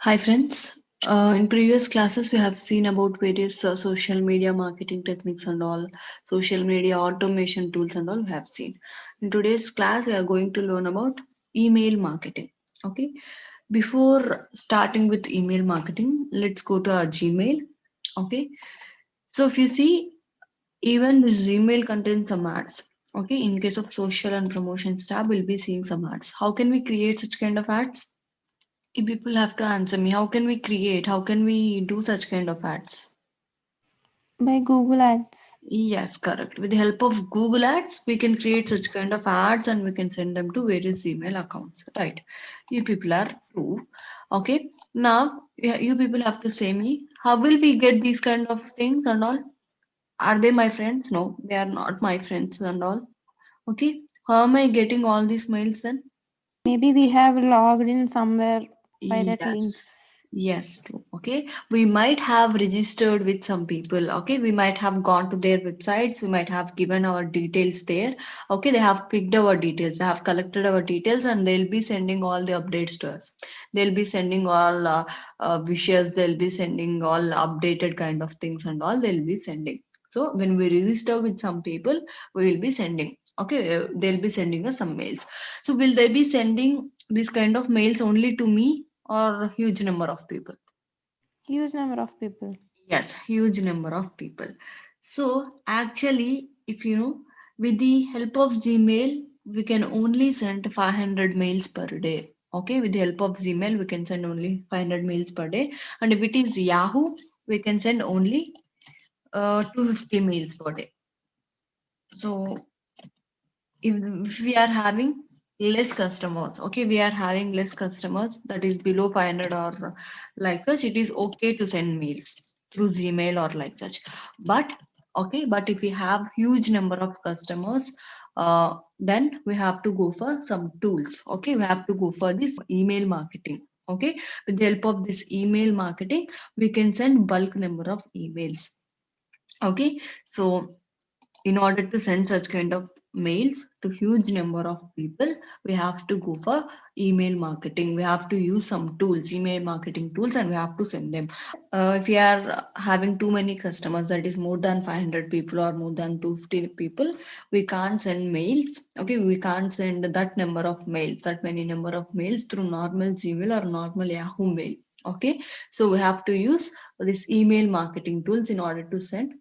Hi friends. In previous classes, we have seen about various social media marketing techniques and all, social media automation tools and all we have seen. In today's class, we are going to learn about email marketing. Okay. Before starting with email marketing, let's go to our Gmail. Okay. So if you see, even this Gmail contains some ads. Okay. In case of social and promotions tab, we'll be seeing some ads. How can we create such kind of ads? If people have to answer me, how can we create, how can we do such kind of ads? By Google Ads. Yes, correct. With the help of Google Ads, we can create such kind of ads and we can send them to various email accounts, right? You people are true. Okay. Now, you people have to say me, how will we get these kind of things and all? Are they my friends? No, they are not my friends and all. Okay. How am I getting all these mails then? Maybe we have logged in somewhere by that links. Yes, yes, true. Okay, we might have registered with some people. Okay, we might have gone to their websites. We might have given our details there. Okay, they have picked our details. They have collected our details, and they'll be sending all the updates to us. They'll be sending all wishes. They'll be sending all updated kind of things and all. They'll be sending. So when we register with some people, we will be sending. Okay, they'll be sending us some mails. So will they be sending this kind of mails only to me or a huge number of people? Huge number of people. Yes, huge number of people. So actually, if you know, with the help of Gmail, we can only send 500 mails per day. Okay, with the help of Gmail, we can send only 500 mails per day. And if it is Yahoo, we can send only 250 mails per day. So if we are having less customers, okay, we are having less customers that is below 500 or like such, it is okay to send mails through Gmail or like such. But okay, but if we have huge number of customers, then we have to go for some tools. Okay, we have to go for this email marketing. Okay, with the help of this email marketing, we can send bulk number of emails. Okay, so in order to send such kind of mails to huge number of people, we have to go for email marketing. We have to use some tools, email marketing tools, and we have to send them. If we are having too many customers, that is more than 500 people or more than 250 people, we can't send mails. Okay, we can't send that number of mails, that many number of mails through normal Gmail or normal Yahoo mail. Okay, so we have to use this email marketing tools in order to send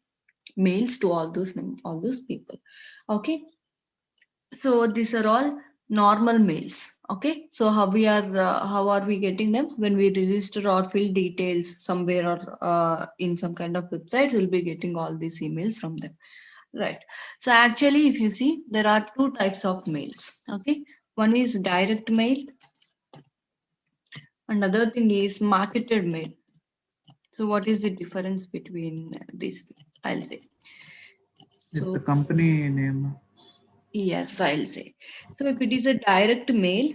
mails to all those people. Okay, so these are all normal mails. Okay, so how are we getting them? When we register or fill details somewhere or in some kind of websites, we'll be getting all these emails from them, right? So actually, if you see, there are two types of mails. Okay, one is direct mail, and other thing is marketed mail. So what is the difference between these two? I'll say. It's the So company name. yes, I'll say. So if it is a direct mail,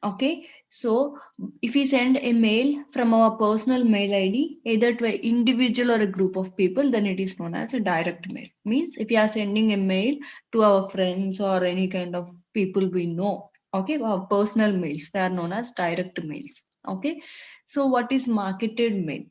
okay, so if we send a mail from our personal mail ID, either to an individual or a group of people, then it is known as a direct mail. Means if we are sending a mail to our friends or any kind of people we know, okay, our personal mails, they are known as direct mails. Okay, so what is marketed mail?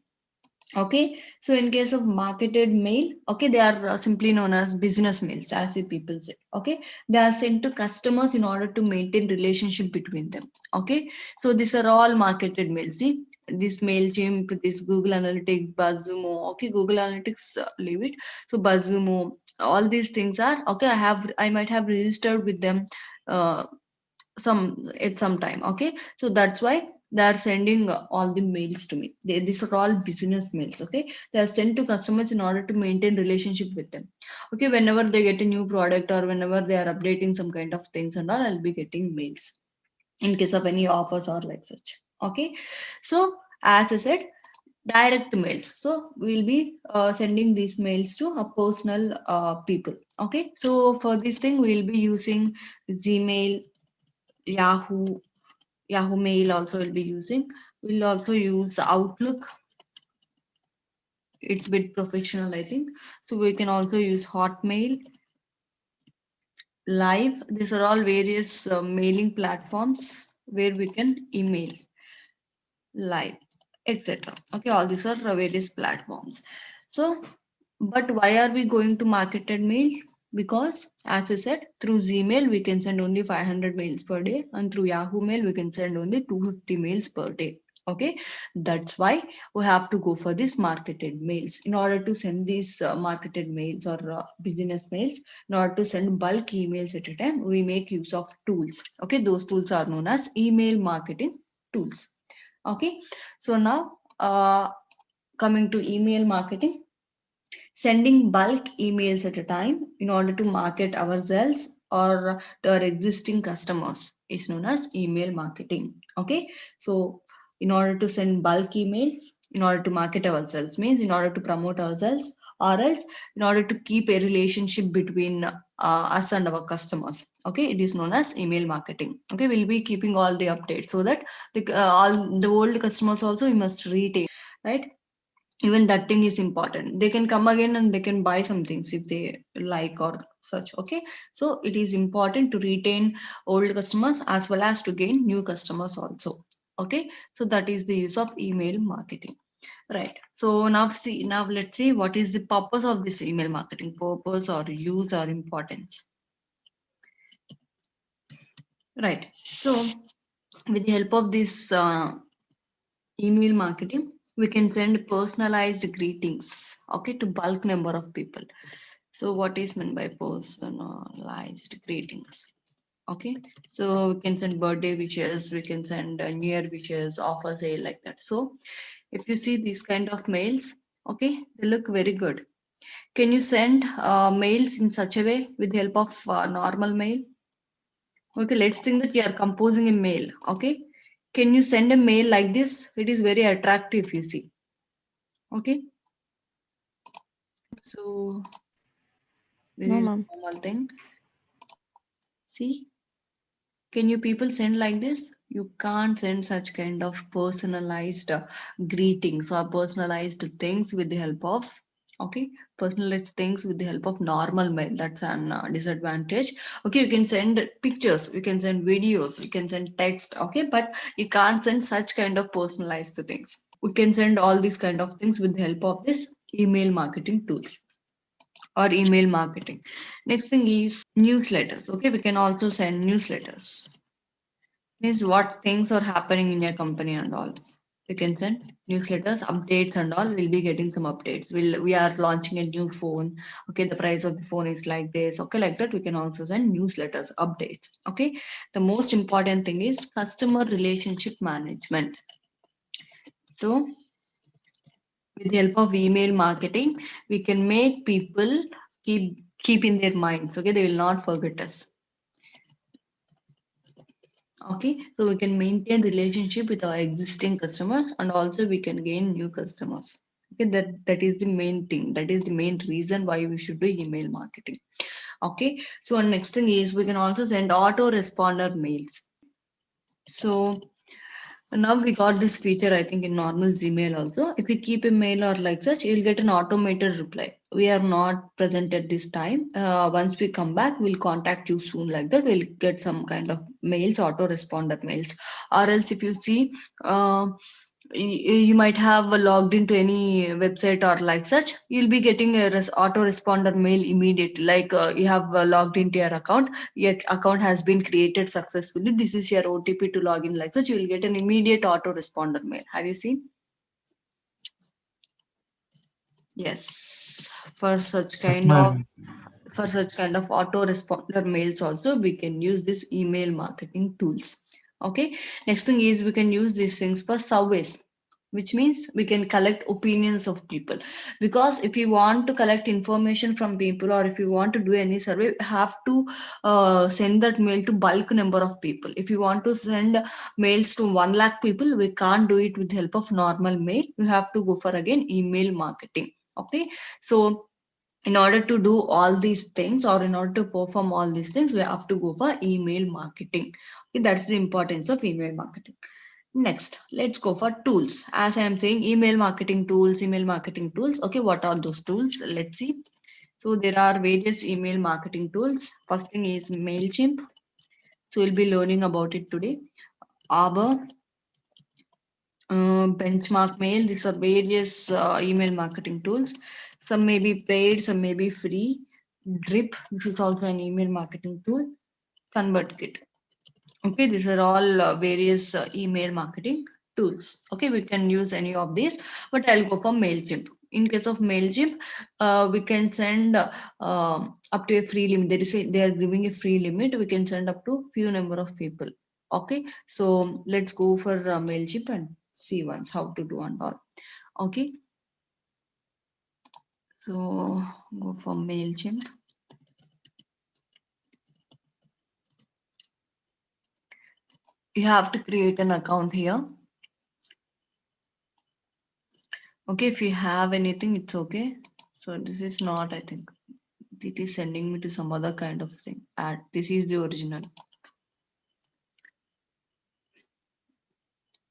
Okay, so in case of marketed mail, okay, they are simply known as business mails, as the people say. Okay, they are sent to customers in order to maintain relationship between them. Okay, so these are all marketed mails. See, this Mailchimp, this Google Analytics, Buzzsumo. Okay, Google Analytics, leave it. So Buzzsumo, all these things are okay. I might have registered with them. Some at some time. Okay, so that's why they are sending all the mails to me. These are all business mails. Okay, they are sent to customers in order to maintain relationship with them. Okay, whenever they get a new product or whenever they are updating some kind of things and all, I'll be getting mails in case of any offers or like such. Okay, so as I said, direct mails, so we'll be sending these mails to a personal people. Okay, so for this thing we'll be using Gmail, Yahoo, Yahoo Mail also will be using. We'll also use Outlook. It's a bit professional, I think. So we can also use Hotmail, Live. These are all various mailing platforms where we can email live. etc. Okay, all these are various platforms. So, but why are we going to marketed mail? Because as I said, through Gmail we can send only 500 mails per day, and through Yahoo Mail we can send only 250 mails per day. Okay, that's why we have to go for this marketed mails. In order to send these marketed mails or business mails, in order to send bulk emails at a time, we make use of tools. Okay, those tools are known as email marketing tools. Okay, so now coming to email marketing, sending bulk emails at a time in order to market ourselves or to our existing customers is known as email marketing. Okay, so in order to send bulk emails, in order to market ourselves means in order to promote ourselves, or else in order to keep a relationship between us and our customers. Okay, it is known as email marketing. Okay, we'll be keeping all the updates so that all the old customers also we must retain, right? Even that thing is important. They can come again and they can buy some things if they like or such. Okay, so it is important to retain old customers as well as to gain new customers also. Okay, so that is the use of email marketing, right? So now let's see what is the purpose of this email marketing, purpose or use or importance, right? So with the help of this email marketing, we can send personalized greetings, okay, to bulk number of people. So what is meant by personalized greetings? Okay, so we can send birthday wishes, we can send new year wishes, offer sale, like that. So if you see these kind of mails, okay, they look very good. Can you send mails in such a way with the help of normal mail? Okay, let's think that you are composing a mail. Okay, can you send a mail like this? It is very attractive, you see. Okay, so this No, is ma'am. normal thing. See, can you people send like this? You can't send such kind of personalized greetings or personalized things with the help of, okay, personalized things with the help of normal mail. That's an disadvantage. Okay, you can send pictures, you can send videos, you can send text. Okay, but you can't send such kind of personalized things. We can send all these kind of things with the help of this email marketing tools or email marketing. Next thing is newsletters. Okay, we can also send newsletters. Means what things are happening in your company and all. We can send newsletters, updates and all. We'll be getting some updates. We are launching a new phone. Okay, the price of the phone is like this. Okay, like that. We can also send newsletters, updates. Okay, the most important thing is customer relationship management. So with the help of email marketing, we can make people keep in their minds. Okay, they will not forget us. Okay, so we can maintain relationship with our existing customers and also we can gain new customers. Okay, that is the main thing. That is the main reason why we should do email marketing. Okay, so next thing is we can also send autoresponder mails. So now we got this feature, I think, in normal Gmail also. If you keep a mail or like such, you'll get an automated reply. We are not present at this time. Once we come back, we'll contact you soon. Like that, we'll get some kind of mails, autoresponder mails. Or else, if you see, you might have logged into any website or like such, you'll be getting a autoresponder mail immediately. Like you have logged into your account has been created successfully. This is your OTP to log in, like such. You will get an immediate autoresponder mail. Have you seen? Yes. Yes, ma'am. For such kind of autoresponder mails also, we can use this email marketing tools. Okay. Next thing is we can use these things for surveys, which means we can collect opinions of people. Because if you want to collect information from people or if you want to do any survey, you have to send that mail to bulk number of people. If you want to send mails to 1 lakh people, we can't do it with the help of normal mail. You have to go for again email marketing. Okay, so in order to do all these things or in order to perform all these things, we have to go for email marketing. Okay, that's the importance of email marketing. Next, let's go for tools. As I am saying, email marketing tools, email marketing tools. Okay, what are those tools? Let's see. So there are various email marketing tools. First thing is MailChimp. So we'll be learning about it today. Arbor, Benchmark Mail. These are various email marketing tools. Some may be paid, some may be free. Drip, this is also an email marketing tool. ConvertKit. Okay, these are all various email marketing tools. Okay, we can use any of these, but I'll go for MailChimp. In case of MailChimp, we can send up to a free limit. They are giving a free limit. We can send up to few number of people. Okay, so let's go for MailChimp and see once how to do and all. Okay, so go for MailChimp. You have to create an account here. Okay, if you have anything, it's okay. So this is not, I think it is sending me to some other kind of thing. Ad. This is the original.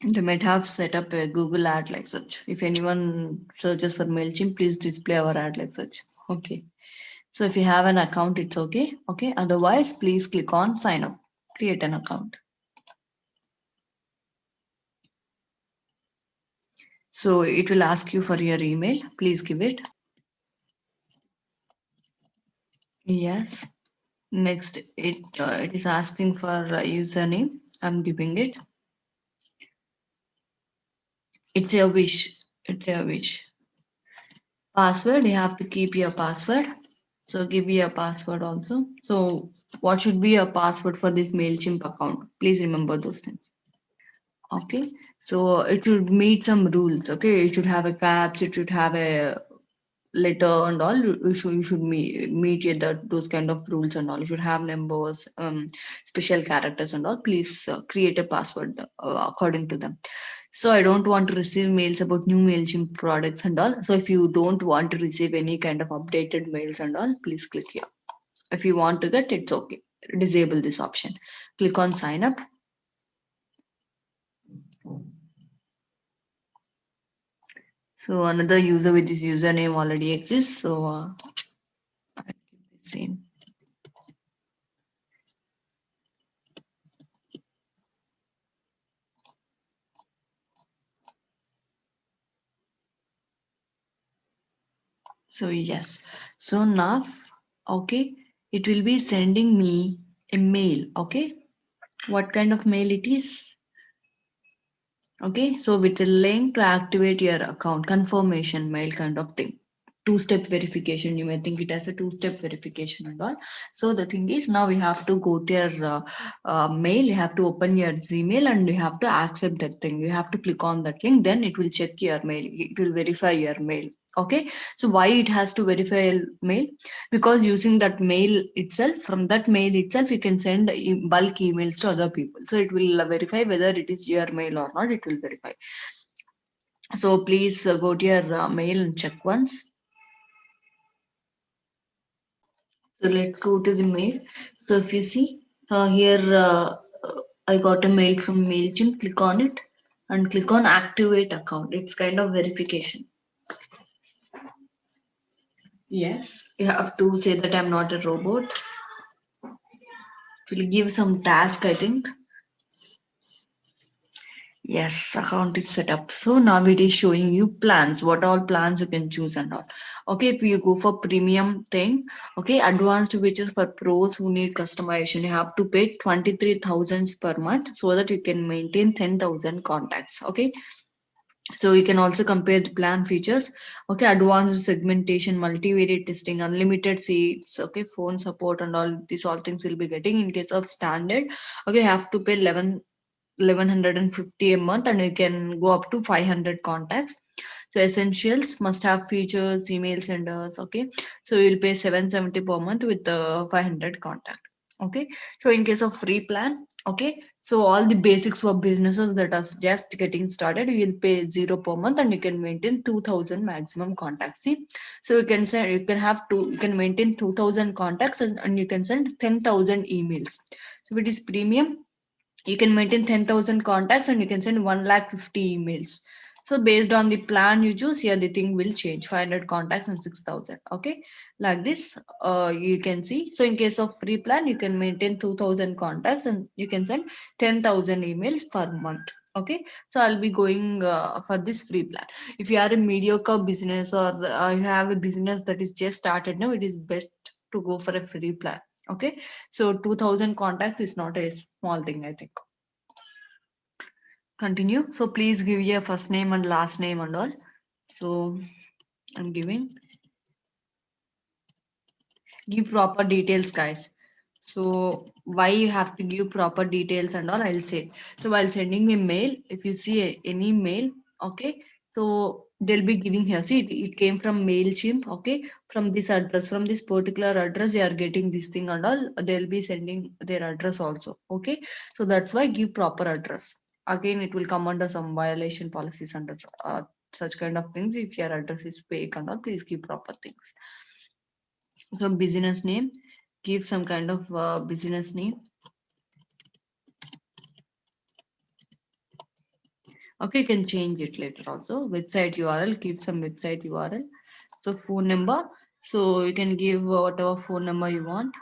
They might have set up a Google ad like such. If anyone searches for MailChimp, please display our ad like such. Okay. So if you have an account, it's okay. Okay. Otherwise, please click on sign up. Create an account. So it will ask you for your email. Please give it. Yes. Next, it is asking for a username. I'm giving it. It's your wish. It's your wish. Password, you have to keep your password. So give your password also. So what should be your password for this MailChimp account? Please remember those things. Okay. So it should meet some rules. Okay. It should have a caps. It should have a letter and all. You should meet those kind of rules and all. You should have numbers, special characters and all. Please create a password according to them. So I don't want to receive mails about new MailChimp products and all. So if you don't want to receive any kind of updated mails and all, please click here. If you want to get, it's okay. Disable this option. Click on sign up. So another user with this username already exists. So I keep the same. So yes. So now, okay, it will be sending me a mail. Okay, what kind of mail it is? Okay, so with a link to activate your account, confirmation mail kind of thing. Two-step verification. You may think it as a two-step verification and all. So the thing is, now we have to go to your mail. You have to open your Gmail and you have to accept that thing. You have to click on that link. Then it will check your mail. It will verify your mail. Okay. So why it has to verify a mail? Because using that mail itself, from that mail itself, you can send bulk emails to other people. So it will verify whether it is your mail or not. It will verify. So please go to your mail and check once. So let's go to the mail. So if you see here, I got a mail from MailChimp. Click on it and click on activate account. It's kind of verification. Yes, you have to say that I'm not a robot. It will give some task, I think. Yes, account is set up. So now it is showing you plans, what all plans you can choose and all. Okay, if you go for premium thing, okay, advanced which is for pros who need customization, you have to pay 23,000 per month so that you can maintain 10,000 contacts. Okay, so you can also compare the plan features. Okay, advanced segmentation, multivariate testing, unlimited seats, okay, phone support and all these all things will be getting. In case of standard, okay, you have to pay 1150 a month and you can go up to 500 contacts. So essentials must have features, email senders. Okay, so you'll pay 770 per month with 500 contact. Okay, so in case of free plan, okay, so all the basics for businesses that are just getting started, you will pay 0 per month and you can maintain 2000 maximum contacts. See, so you can send, you can have two, you can maintain 2000 contacts and you can send 10,000 emails. So if it is premium, you can maintain 10,000 contacts and you can send 150 emails. So based on the plan you choose here, the thing will change 500 contacts and 6,000. Okay, like this, you can see. So in case of free plan, you can maintain 2,000 contacts and you can send 10,000 emails per month. Okay, so I'll be going for this free plan. If you are a mediocre business or you have a business that is just started now, it is best to go for a free plan. Okay, so 2000 contacts is not a small thing, I think. Continue. So please give your first name and last name and all. So I'm giving, give proper details, guys. So why you have to give proper details and all, I'll say. So while sending a mail, if you see any mail, okay, so they'll be giving here. See, it came from MailChimp, okay, from this address, from this particular address, they are getting this thing and all. They'll be sending their address also, okay. So that's why give proper address. Again, it will come under some violation policies under such kind of things. If your address is fake and all, please give proper things. So business name, give some kind of business name. Okay, you can change it later also. Website URL, give some website URL. So phone number, so you can give whatever phone number you want.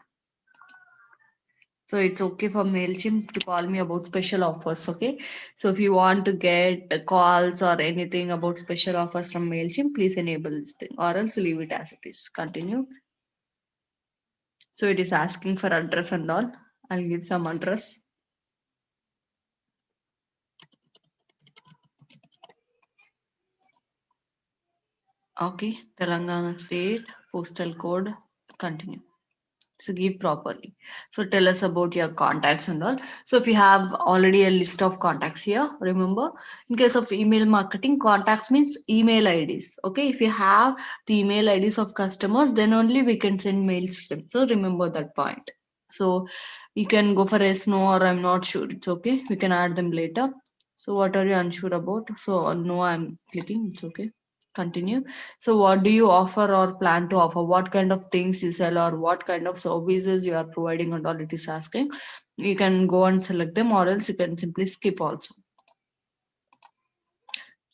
So it's okay for MailChimp to call me about special offers, okay? So if you want to get calls or anything about special offers from MailChimp, please enable this thing or else leave it as it is. Continue. So it is asking for address and all. I'll give some address. Okay, Telangana state, postal code, continue. So give properly. So tell us about your contacts and all. So if you have already a list of contacts here, remember, in case of email marketing, contacts means email IDs. Okay, if you have the email IDs of customers, then only we can send mails to them. So remember that point. So you can go for yes, no, or I'm not sure. It's okay. We can add them later. So what are you unsure about? So no, I'm clicking. It's okay. Continue. So what do you offer or plan to offer? What kind of things you sell or what kind of services you are providing and all it is asking. You can go and select them or else you can simply skip also.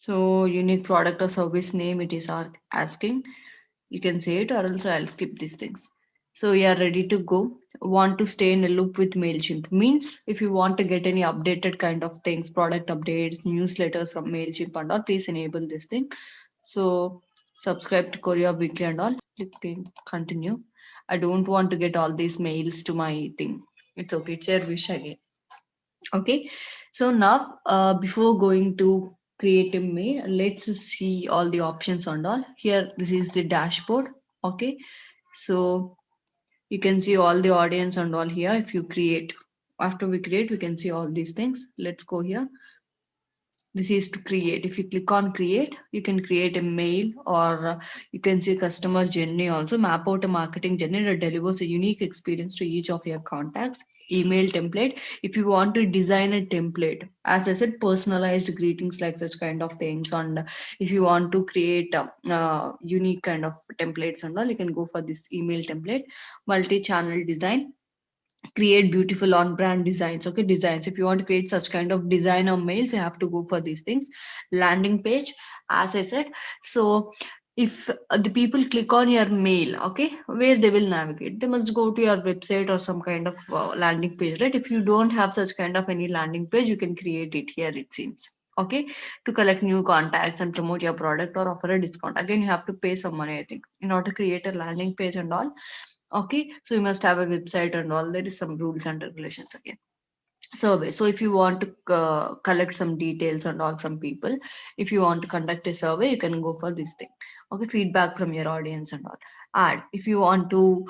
So unique product or service name it is asking. You can say it or else I'll skip these things. So you are ready to go. Want to stay in a loop with MailChimp means if you want to get any updated kind of things, product updates, newsletters from MailChimp and all, please enable this thing. So subscribe to Korea Weekly and all. Click continue. I don't want to get all these mails to my thing. It's okay. It's your wish again. Okay. So now, before going to create a mail, let's see all the options and all. Here, this is the dashboard. Okay. So you can see all the audience and all here. If you create, after we create, we can see all these things. Let's go here. This is to create. If you click on create, you can create a mail or you can see customer journey also, map out a marketing journey that delivers a unique experience to each of your contacts. Email template, if you want to design a template, as I said, personalized greetings like such kind of things. And if you want to create unique kind of templates and all, you can go for this email template. Multi-channel design, create beautiful on brand designs. Okay, designs, if you want to create such kind of design or mails, you have to go for these things. Landing page, as I said, so if the people click on your mail, okay, where they will navigate, they must go to your website or some kind of landing page, right? If you don't have such kind of any landing page, you can create it here, it seems. Okay, to collect new contacts and promote your product or offer a discount, again you have to pay some money, I think, in order to create a landing page and all. Okay, so you must have a website and all. There is some rules and regulations again. Survey. So if you want to collect some details and all from people, if you want to conduct a survey, you can go for this thing. Okay, feedback from your audience and all. Ad. If you want to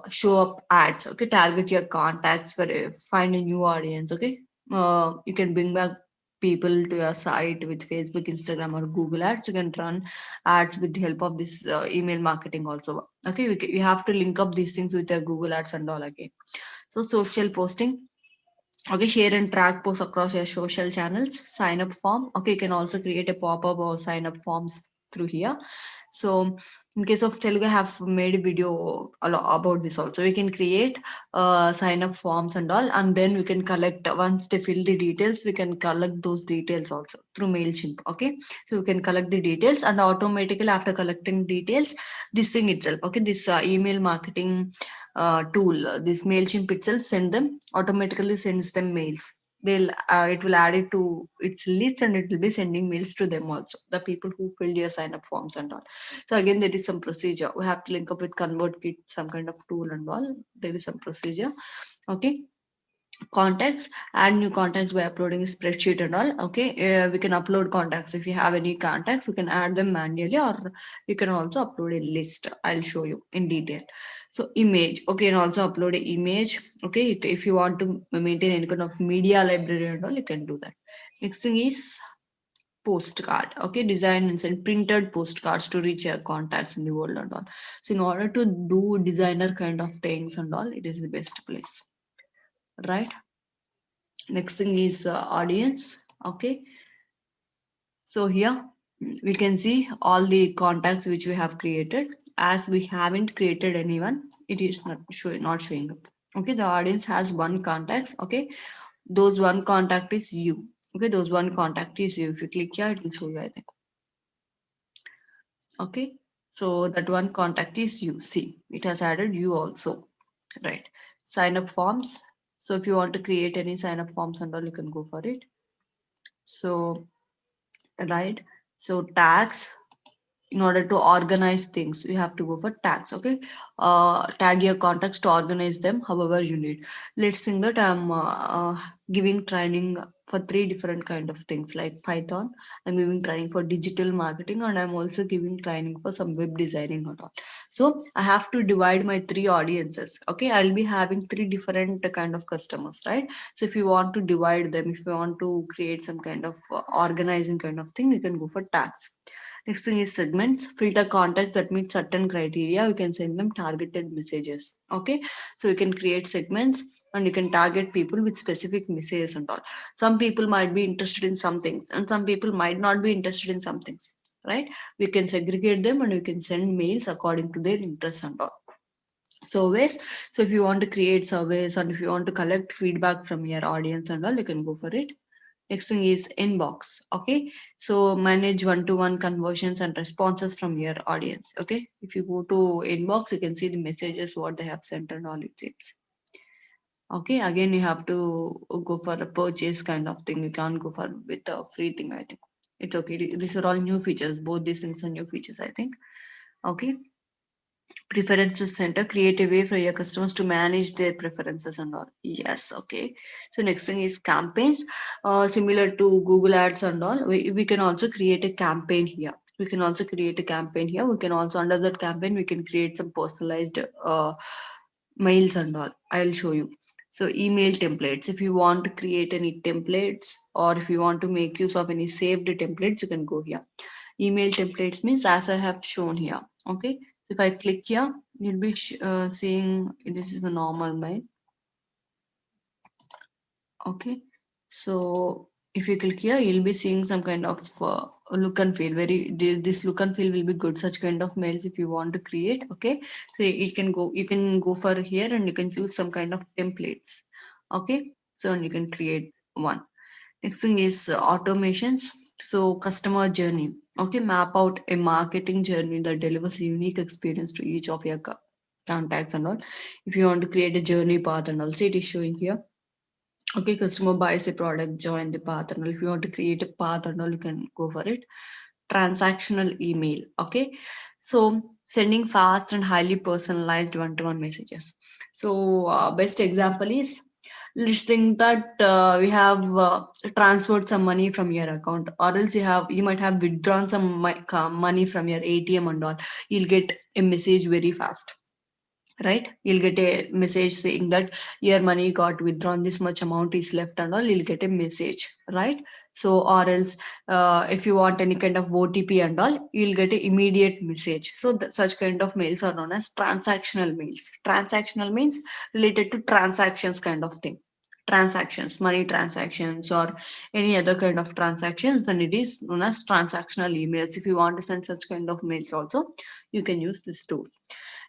show up ads, okay, target your contacts for find a new audience. Okay, you can bring back people to your site with Facebook, Instagram, or Google Ads. You can run ads with the help of this email marketing also. Okay, you have to link up these things with your Google Ads and all again. So social posting, okay, share and track posts across your social channels. Sign up form, okay, you can also create a pop-up or sign up forms through here. So in case of Telugu, I have made a video about this also. We can create sign up forms and all, and then we can collect, once they fill the details, we can collect those details also through MailChimp. Okay, so we can collect the details and automatically after collecting details, this thing itself, okay, this email marketing tool, this MailChimp itself automatically sends them mails. they'll it will add it to its list, and it will be sending mails to them also, the people who filled your sign up forms and all. So again, there is some procedure. We have to link up with ConvertKit, some kind of tool and all. There is some procedure. Okay. Contacts, add new contacts by uploading a spreadsheet and all. Okay, we can upload contacts. If you have any contacts, you can add them manually, or you can also upload a list. I'll show you in detail. So image, okay, and also upload an image. Okay, if you want to maintain any kind of media library and all, you can do that. Next thing is postcard. Okay, design and send printed postcards to reach your contacts in the world and all. So in order to do designer kind of things and all, it is the best place, right? Next thing is audience. Okay, so here we can see all the contacts which we have created. As we haven't created anyone, it is not showing up. Okay, the audience has one contact. Okay, those one contact is you. Okay, those one contact is you. If you click here, it will show you, I think. Okay, so that one contact is you. See, it has added you also, right? Sign up forms. So if you want to create any sign up forms and all, you can go for it. So, right, so tags, in order to organize things, you have to go for tags. Okay, tag your contacts to organize them however you need. Let's think that I'm giving training for three different kind of things, like Python. I'm giving training for digital marketing, and I'm also giving training for some web designing and all. So I have to divide my three audiences. Okay, I'll be having three different kind of customers, right? So if you want to divide them, if you want to create some kind of organizing kind of thing, you can go for tags. Next thing is segments. Filter contacts that meet certain criteria. We can send them targeted messages. Okay, so you can create segments, and you can target people with specific messages and all. Some people might be interested in some things, and some people might not be interested in some things. Right? We can segregate them, and we can send mails according to their interests and all. Surveys. So if you want to create surveys, and if you want to collect feedback from your audience and all, you can go for it. Next thing is inbox. Okay, so manage one-to-one conversions and responses from your audience. Okay, if you go to inbox, you can see the messages what they have sent and all, it seems. Okay, again you have to go for a purchase kind of thing. You can't go for with a free thing, I think. It's okay. These are all new features. Both these things are new features, I think. Okay, preferences center, create a way for your customers to manage their preferences and all. Yes, okay. So next thing is campaigns. Similar to Google Ads and all, we can also create a campaign here. We can also create a campaign here. We can also, under that campaign, we can create some personalized mails and all. I'll show you. So email templates. If you want to create any templates, or if you want to make use of any saved templates, you can go here. Email templates means as I have shown here. Okay, so if I click here, you'll be seeing this is the normal mail. Okay, so if you click here, you'll be seeing some kind of look and feel. This look and feel will be good. Such kind of mails if you want to create. Okay, so you can go for here, and you can choose some kind of templates. Okay, so you can create one. Next thing is automations. So customer journey. Okay, map out a marketing journey that delivers a unique experience to each of your contacts and all. If you want to create a journey path and also, it is showing here. Okay, customer buys a product, join the path and all. If you want to create a path and all, you can go for it. Transactional email. Okay, so sending fast and highly personalized one-to-one messages. So best example is, let's think that we have transferred some money from your account, or else you might have withdrawn some money from your ATM and all. You'll get a message very fast, right? You'll get a message saying that your money got withdrawn, this much amount is left and all. You'll get a message, right? So, or else if you want any kind of OTP and all, you'll get an immediate message. So such kind of mails are known as transactional mails. Transactional means related to transactions kind of thing. Transactions, money transactions, or any other kind of transactions, then it is known as transactional emails. If you want to send such kind of mails also, you can use this tool.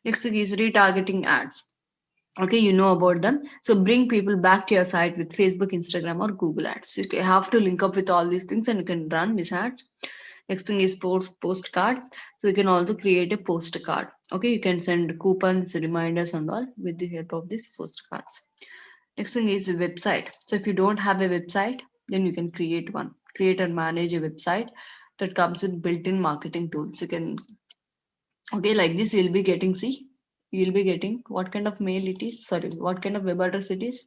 Next thing is retargeting ads. Okay, you know about them. So bring people back to your site with Facebook, Instagram, or Google Ads. You have to link up with all these things, and you can run these ads. Next thing is postcards. So you can also create a postcard. Okay, you can send coupons, reminders, and all with the help of these postcards. Next thing is website. So if you don't have a website, then you can create one. Create and manage a website that comes with built-in marketing tools. You can, okay, like this you'll be getting, see, you'll be getting what kind of mail it is. Sorry, what kind of web address it is.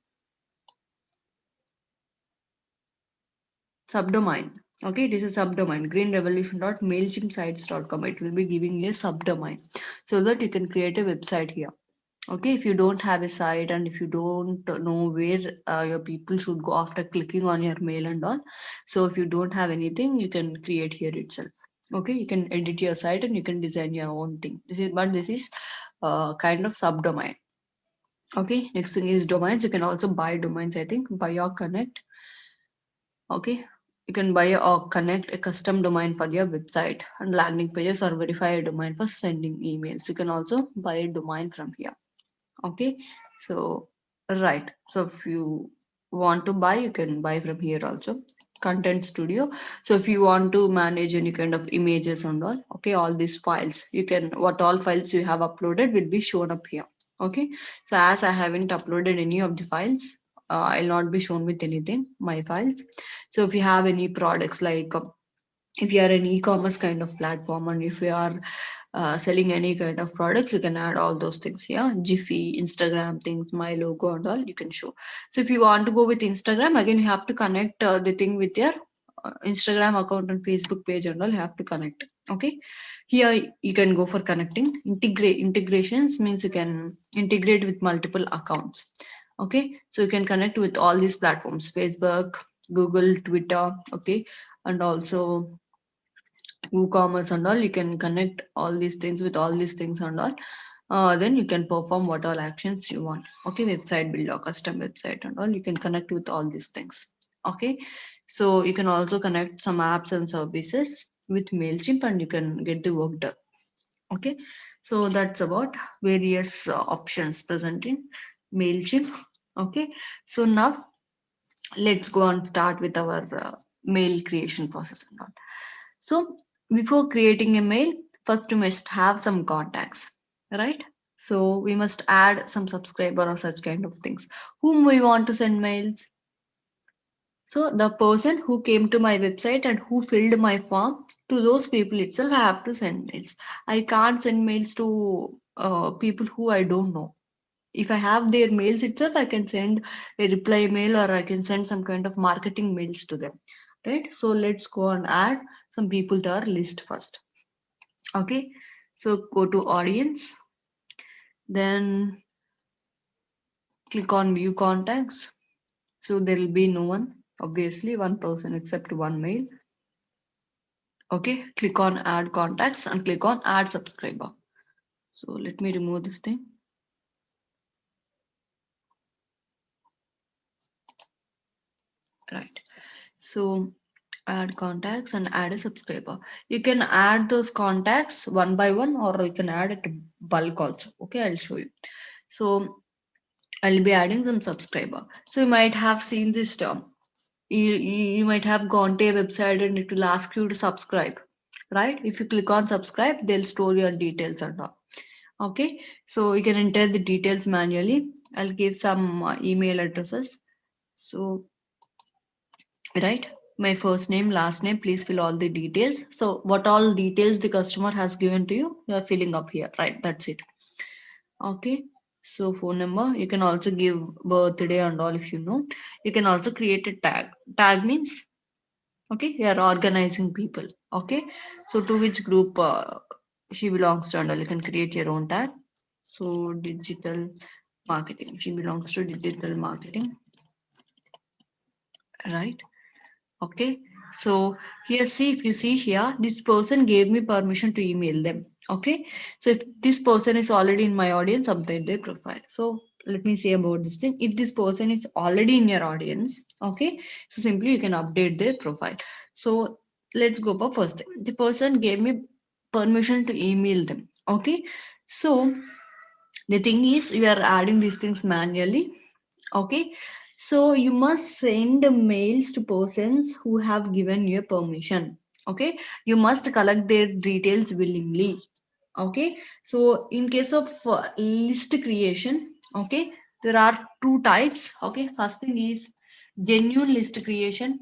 Subdomain. Okay, it is a subdomain. greenrevolution.mailchimpsites.com. It will be giving you a subdomain so that you can create a website here. Okay, if you don't have a site and if you don't know where your people should go after clicking on your mail and all, so if you don't have anything, you can create here itself. Okay, you can edit your site and you can design your own thing. This is kind of subdomain. Okay, next thing is domains. You can also buy domains. I think buy or connect. Okay, you can buy or connect a custom domain for your website and landing pages, or verify a domain for sending emails. You can also buy a domain from here. Okay, so right, so if you want to buy, you can buy from here also. Content Studio. So if you want to manage any kind of images and all, okay, all these files, you can, what all files you have uploaded will be shown up here. Okay, so as I haven't uploaded any of the files, I'll not be shown with anything my files. So if you have any products, like if you are an e-commerce kind of platform, and if you are selling any kind of products, you can add all those things here. Jiffy, Instagram things, my logo and all, you can show. So if you want to go with Instagram, again you have to connect the thing with your Instagram account and Facebook page and all, you have to connect. Okay, here you can go for connecting. Integrations means you can integrate with multiple accounts. Okay, so you can connect with all these platforms: Facebook, Google, Twitter. Okay, and also WooCommerce and all. You can connect all these things with all these things and all. Then you can perform what all actions you want. Okay, website builder, custom website and all. You can connect with all these things. Okay, so you can also connect some apps and services with MailChimp and you can get the work done. Okay, so that's about various options present in MailChimp. Okay, so now let's go and start with our mail creation process and all. So before creating a mail, first you must have some contacts, right? So we must add some subscriber or such kind of things. Whom we want to send mails? So the person who came to my website and who filled my form, to those people itself I have to send mails. I can't send mails to people who I don't know. If I have their mails itself, I can send a reply mail or I can send some kind of marketing mails to them. Right? So let's go and add some people to our list first. Okay, so go to audience, then click on view contacts. So there will be no one, obviously one person except one mail. Okay, click on add contacts and click on add subscriber. So let me remove this thing. Right, so add contacts and add a subscriber. You can add those contacts one by one or you can add it bulk also. Okay, I'll show you. So I'll be adding some subscriber. So you might have seen this term. You might have gone to a website and it will ask you to subscribe, right? If you click on subscribe, they'll store your details and all. Okay, so you can enter the details manually. I'll give some email addresses. So right, my first name, last name, please fill all the details. So what all details the customer has given to you, you are filling up here, right? That's it. Okay, so phone number, you can also give birthday and all if you know. You can also create a tag means, okay, you are organizing people. Okay, so to which group she belongs to and all, you can create your own tag. So digital marketing, she belongs to digital marketing, right? Okay, so here, see, if you see here, this person gave me permission to email them. Okay, so if this person is already in my audience, update their profile. So let me say about this thing. If this person is already in your audience, okay, so simply you can update their profile. So let's go for first thing. The person gave me permission to email them. Okay, so the thing is, we are adding these things manually. Okay, so you must send mails to persons who have given you permission. Okay, you must collect their details willingly. Okay, so in case of list creation, okay, there are two types. Okay, first thing is genuine list creation,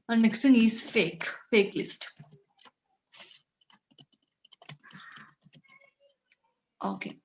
and next thing is fake list. Okay,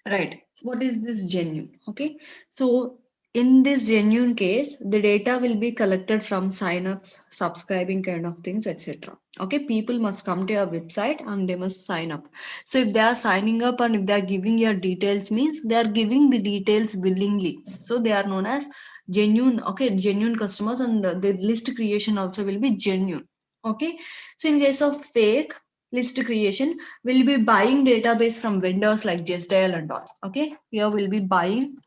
right. What is this genuine? Okay, so in this genuine case, the data will be collected from signups, subscribing kind of things, etc. Okay, people must come to your website and they must sign up. So if they are signing up and if they are giving your details, means they are giving the details willingly. So they are known as genuine. Okay, genuine customers, and the list creation also will be genuine. Okay, so in case of fake list creation, we'll be buying database from vendors like Justdial and all. Okay, here we'll be buying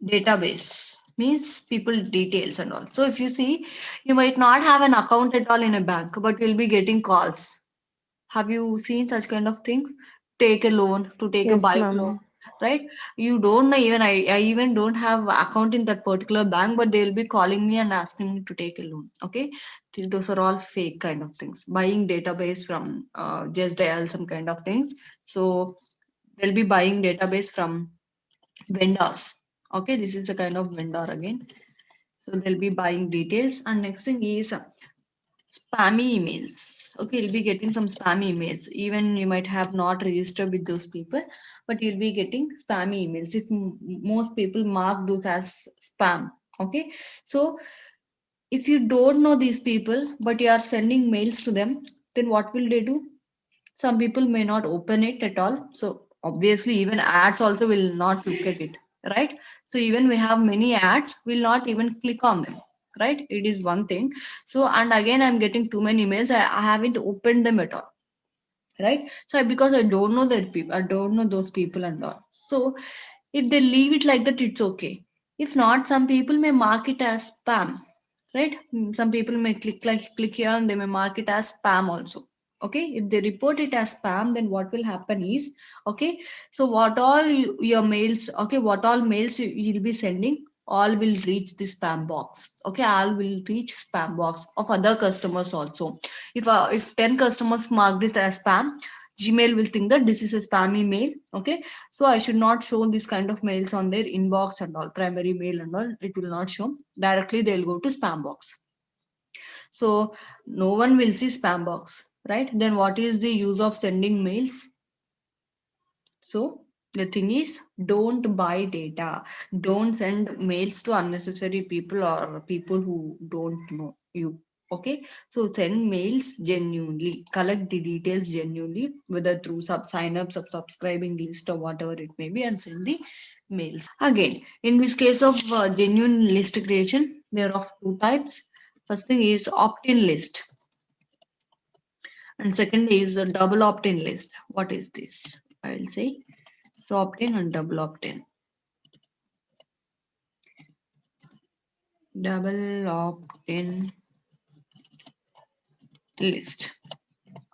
database, means people details and all. So if you see, you might not have an account at all in a bank, but you'll be getting calls. Have you seen such kind of things? Take a loan, to take a Yes, bike loan, ma'am. right? You don't know, even I even don't have account in that particular bank, but they'll be calling me and asking me to take a loan. Okay, those are all fake kind of things. Buying database from just dial some kind of things. So they'll be buying database from vendors. Okay, this is a kind of vendor again. So they'll be buying details, and next thing is spammy emails. Okay, you'll be getting some spammy emails. Even you might have not registered with those people, but you'll be getting spammy emails. If most people mark those as spam. Okay, so if you don't know these people, but you are sending mails to them, then what will they do? Some people may not open it at all. So obviously, even ads also will not look at it, right? So even we have many ads, will not even click on them, right? It is one thing. So and again, I'm getting too many emails. I haven't opened them at all, right? So because I don't know that people, I don't know those people and all. So if they leave it like that, it's okay. If not, some people may mark it as spam, right? Some people may click here and they may mark it as spam also. Okay, if they report it as spam, then what will happen is, okay, so what all your mails, okay, what all mails you'll be sending, all will reach the spam box. Okay, all will reach spam box of other customers also. If 10 customers mark this as spam, Gmail will think that this is a spam email. Okay, so I should not show this kind of mails on their inbox and all, primary mail and all. It will not show. Directly they'll go to spam box. So no one will see spam box, right? Then what is the use of sending mails? So the thing is, don't buy data. Don't send mails to unnecessary people or people who don't know you. Okay, so send mails genuinely, collect the details genuinely, whether through sign up, subscribing list or whatever it may be, and send the mails. Again, in this case of genuine list creation, there are of two types. First thing is opt-in list, and second is a double opt-in list. What is this? I will say. So opt-in and double opt-in. Double opt-in list.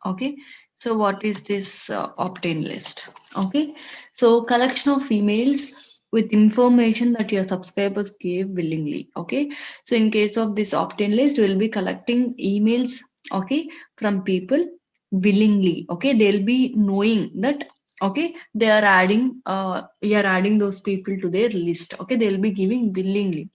Okay. So what is this opt-in list? Okay. So collection of emails with information that your subscribers gave willingly. Okay. So in case of this opt-in list, we'll be collecting emails, okay, from people willingly. Okay. They'll be knowing that, okay, they are adding you're adding those people to their list. Okay, they'll be giving willingly.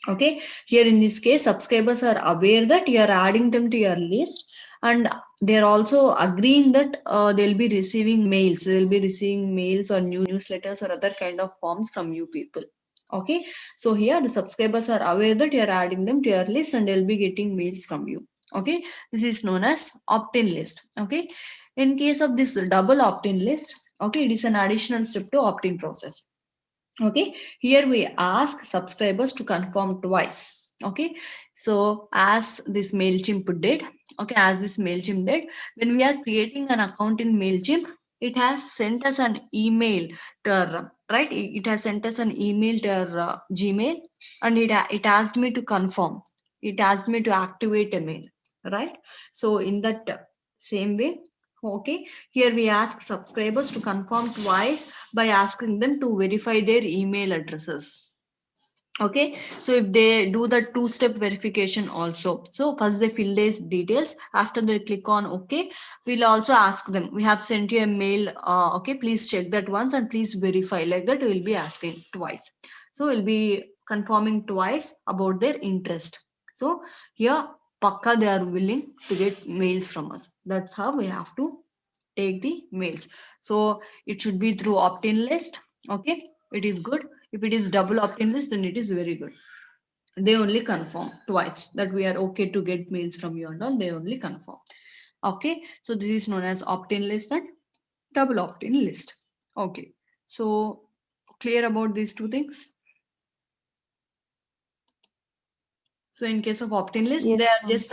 Okay, here in this case, subscribers are aware that you are adding them to your list, and they're also agreeing that they'll be receiving mails. They'll be receiving mails or newsletters or other kind of forms from you people. Okay, so here the subscribers are aware that you're adding them to your list and they'll be getting mails from you. Okay, this is known as opt-in list. Okay, in case of this double opt-in list, okay, it is an additional step to opt-in process. Okay, here we ask subscribers to confirm twice. Okay, so as this MailChimp did, okay, as this MailChimp did, when we are creating an account in MailChimp, it has sent us an email to our, right? It has sent us an email to our Gmail, and it asked me to confirm. It asked me to activate a mail, right? So in that same way, okay, here we ask subscribers to confirm twice by asking them to verify their email addresses. Okay, so if they do the two-step verification also, so first they fill these details, after they click on OK, we'll also ask them, we have sent you a mail, okay, please check that once and please verify. Like that we'll be asking twice, so we'll be confirming twice about their interest. So here pakka they are willing to get mails from us. That's how we have to take the mails. So it should be through opt-in list. Okay, it is good. If it is double opt-in list, then it is very good. They only confirm twice that we are okay to get mails from you and all. They only confirm. Okay, so this is known as opt-in list and double opt-in list. Okay, so clear about these two things. So in case of opt-in list, Yes, they are ma'am. just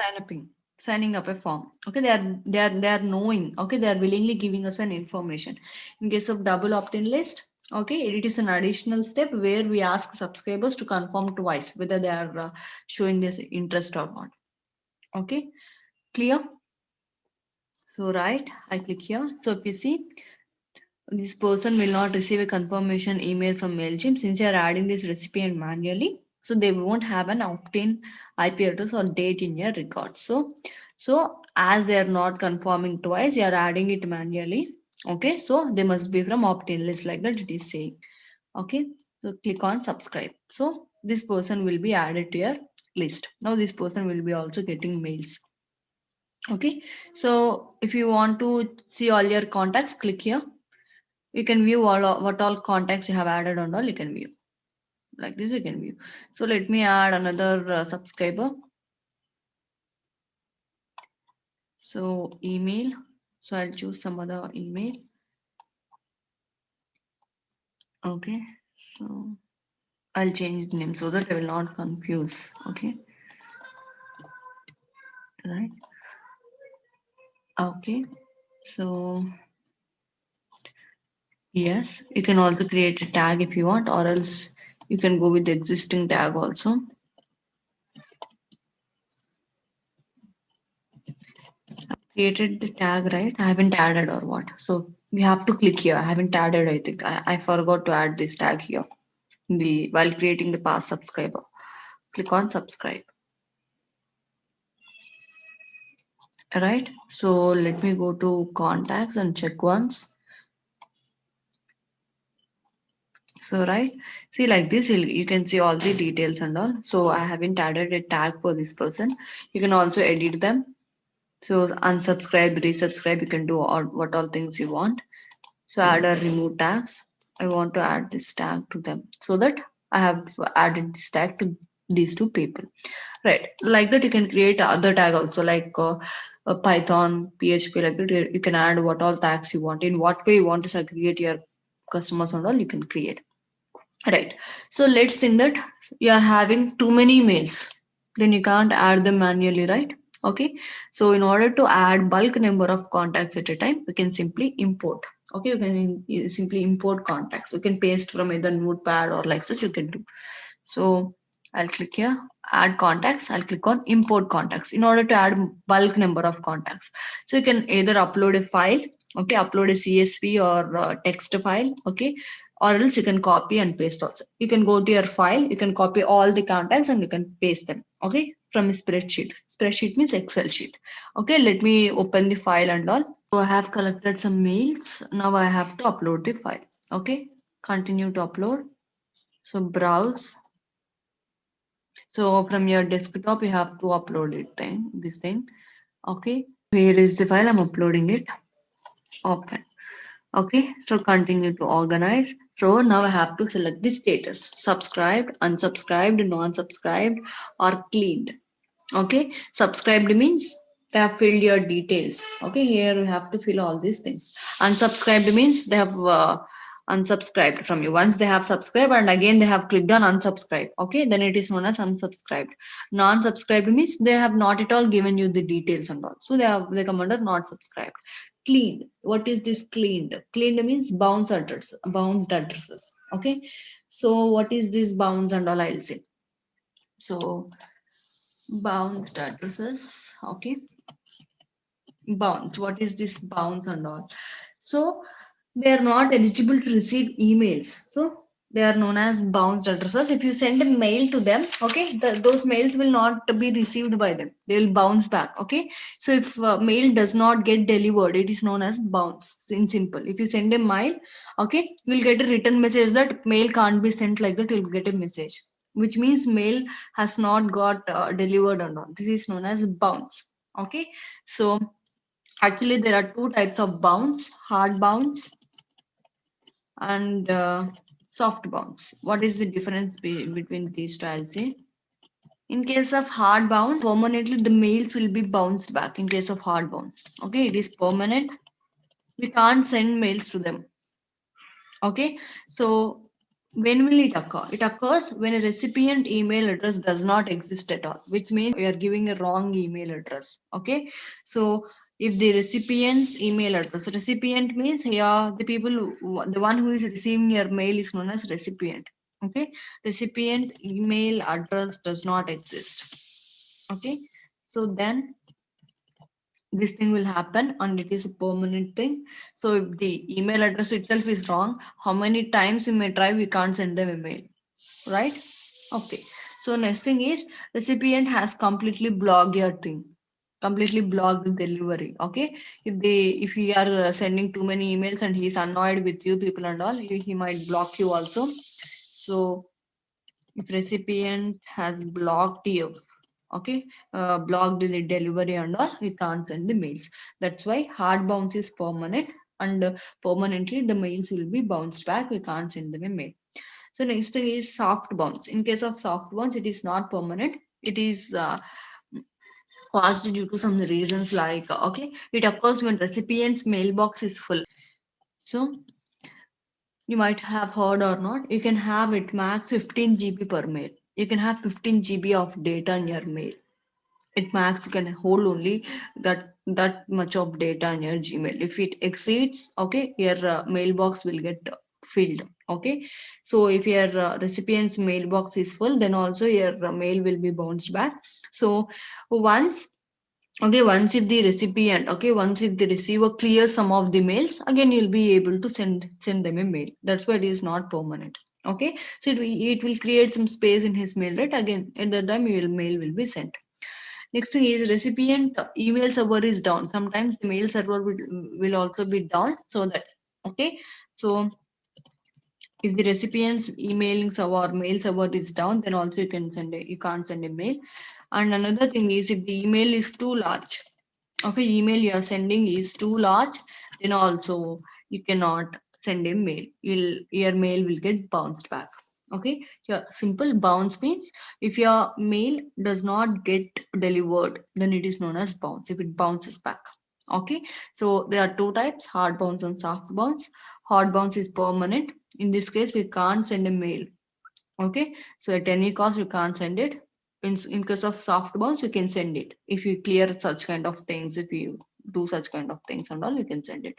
signing up a form. Okay, they are knowing. Okay, they are willingly giving us an information. In case of double opt-in list, okay, it is an additional step where we ask subscribers to confirm twice whether they are showing this interest or not. Okay, clear? So right, I click here. So if you see, this person will not receive a confirmation email from MailChimp since you are adding this recipient manually. So they won't have an opt-in IP address or date in your record. So as they are not confirming twice, you are adding it manually. Okay, so they must be from opt-in list, like that it is saying. Okay, so click on subscribe. So this person will be added to your list. Now this person will be also getting mails. Okay, so if you want to see all your contacts, click here. You can view what all contacts you have added on all. You can view like this. You can view. So let me add another subscriber. So email. So I'll choose some other email. Okay. So I'll change the name so that I will not confuse. Okay. Right. Okay. So yes, you can also create a tag if you want, or else you can go with the existing tag also. Created the tag, right? I haven't added or what. So we have to click here. I haven't added, I think. I forgot to add this tag here. While creating the past subscriber. Click on subscribe. Right. So let me go to contacts and check once. So right. See like this, you can see all the details and all. So I haven't added a tag for this person. You can also edit them. So unsubscribe, resubscribe, you can do all what all things you want. So add or remove tags. I want to add this tag to them so that I have added this tag to these two people. Right. Like that, you can create other tag also like a Python, PHP, like that. You can add what all tags you want. In what way you want to segregate your customers and all, you can create. Right. So let's think that you are having too many emails. Then you can't add them manually, right? Okay. So in order to add bulk number of contacts at a time, you can simply import. Okay, you can simply import contacts. You can paste from either Notepad or like this. You can do. So I'll click here, add contacts. I'll click on import contacts in order to add bulk number of contacts. So you can either upload a file, okay, upload a CSV or text file, okay, or else you can copy and paste also. You can go to your file, you can copy all the contacts and you can paste them, okay, from a spreadsheet. Spreadsheet means Excel sheet. Okay, let me open the file and all. So I have collected some mails. Now I have to upload the file. Okay, continue to upload. So browse. So from your desktop, you have to upload it then this thing. Okay. Here is the file. I'm uploading it. Open. Okay. So continue to organize. So now I have to select the status. Subscribed, unsubscribed, non-subscribed, or cleaned. Okay. Subscribed means they have filled your details. Okay. Here you have to fill all these things. Unsubscribed means they have unsubscribed from you. Once they have subscribed and again they have clicked on unsubscribe. Okay. Then it is known as unsubscribed. Non-subscribed means they have not at all given you the details and all. So they come under not subscribed. Cleaned. What is this cleaned? Cleaned means bounced addresses. Okay. So what is this bounce and all? I'll say. So bounced addresses. Okay. Bounce. What is this bounce and all? So they are not eligible to receive emails. So They are known as bounced addresses. If you send a mail to them, okay, those mails will not be received by them. They will bounce back. Okay, so if mail does not get delivered, it is known as bounce. In simple, if you send a mail, okay, you will get a written message that mail can't be sent like that. You will get a message, which means mail has not got delivered or not. This is known as bounce. Okay, so actually there are two types of bounce: hard bounce and soft bounce. What is the difference between these two? I'll say. In case of hard bounce, permanently the mails will be bounced back. In case of hard bounce, okay, it is permanent. We can't send mails to them. Okay, so when will it occur? It occurs when a recipient email address does not exist at all, which means you are giving a wrong email address. Okay, so if the recipient's email address, recipient means here the people, the one who is receiving your mail is known as recipient. Okay, recipient email address does not exist. Okay, so then this thing will happen and it is a permanent thing. So if the email address itself is wrong, how many times you may try, we can't send them a mail, right? Okay, so next thing is recipient has completely blocked your thing, completely blocked the delivery. Okay, if you are sending too many emails and he's annoyed with you people and all, he might block you also. So if recipient has blocked you, okay, blocked the delivery and all, we can't send the mails. That's why hard bounce is permanent, and permanently the mails will be bounced back. We can't send them a mail. So next thing is soft bounce. In case of soft bounce, it is not permanent. It is caused due to some reasons like, okay, it occurs when recipient's mailbox is full. So you might have heard or not, you can have it max 15 GB per mail. You can have 15 GB of data in your mail. It max can hold only that much of data in your Gmail. If it exceeds, okay, your mailbox will get filled. Okay, so if your recipient's mailbox is full, then also your mail will be bounced back. So once, okay, once if the recipient, okay, once if the receiver clears some of the mails, again you'll be able to send them a mail. That's why it is not permanent. Okay, so it will create some space in his mail, right? Again at that time your mail will be sent. Next thing is recipient email server is down. Sometimes the mail server will also be down. So that, okay, so if the recipient's emailing server or mail server is down, then also you can't send a mail. And another thing is if the email is too large, okay, email you are sending is too large, then also you cannot send a mail. Your mail will get bounced back. Okay, your simple bounce means if your mail does not get delivered, then it is known as bounce. If it bounces back. Okay, so there are two types: hard bounce and soft bounce. Hard bounce is permanent. In this case, we can't send a mail. Okay, so at any cost, you can't send it. In case of soft bounce, you can send it. If you clear such kind of things, if you do such kind of things and all, you can send it.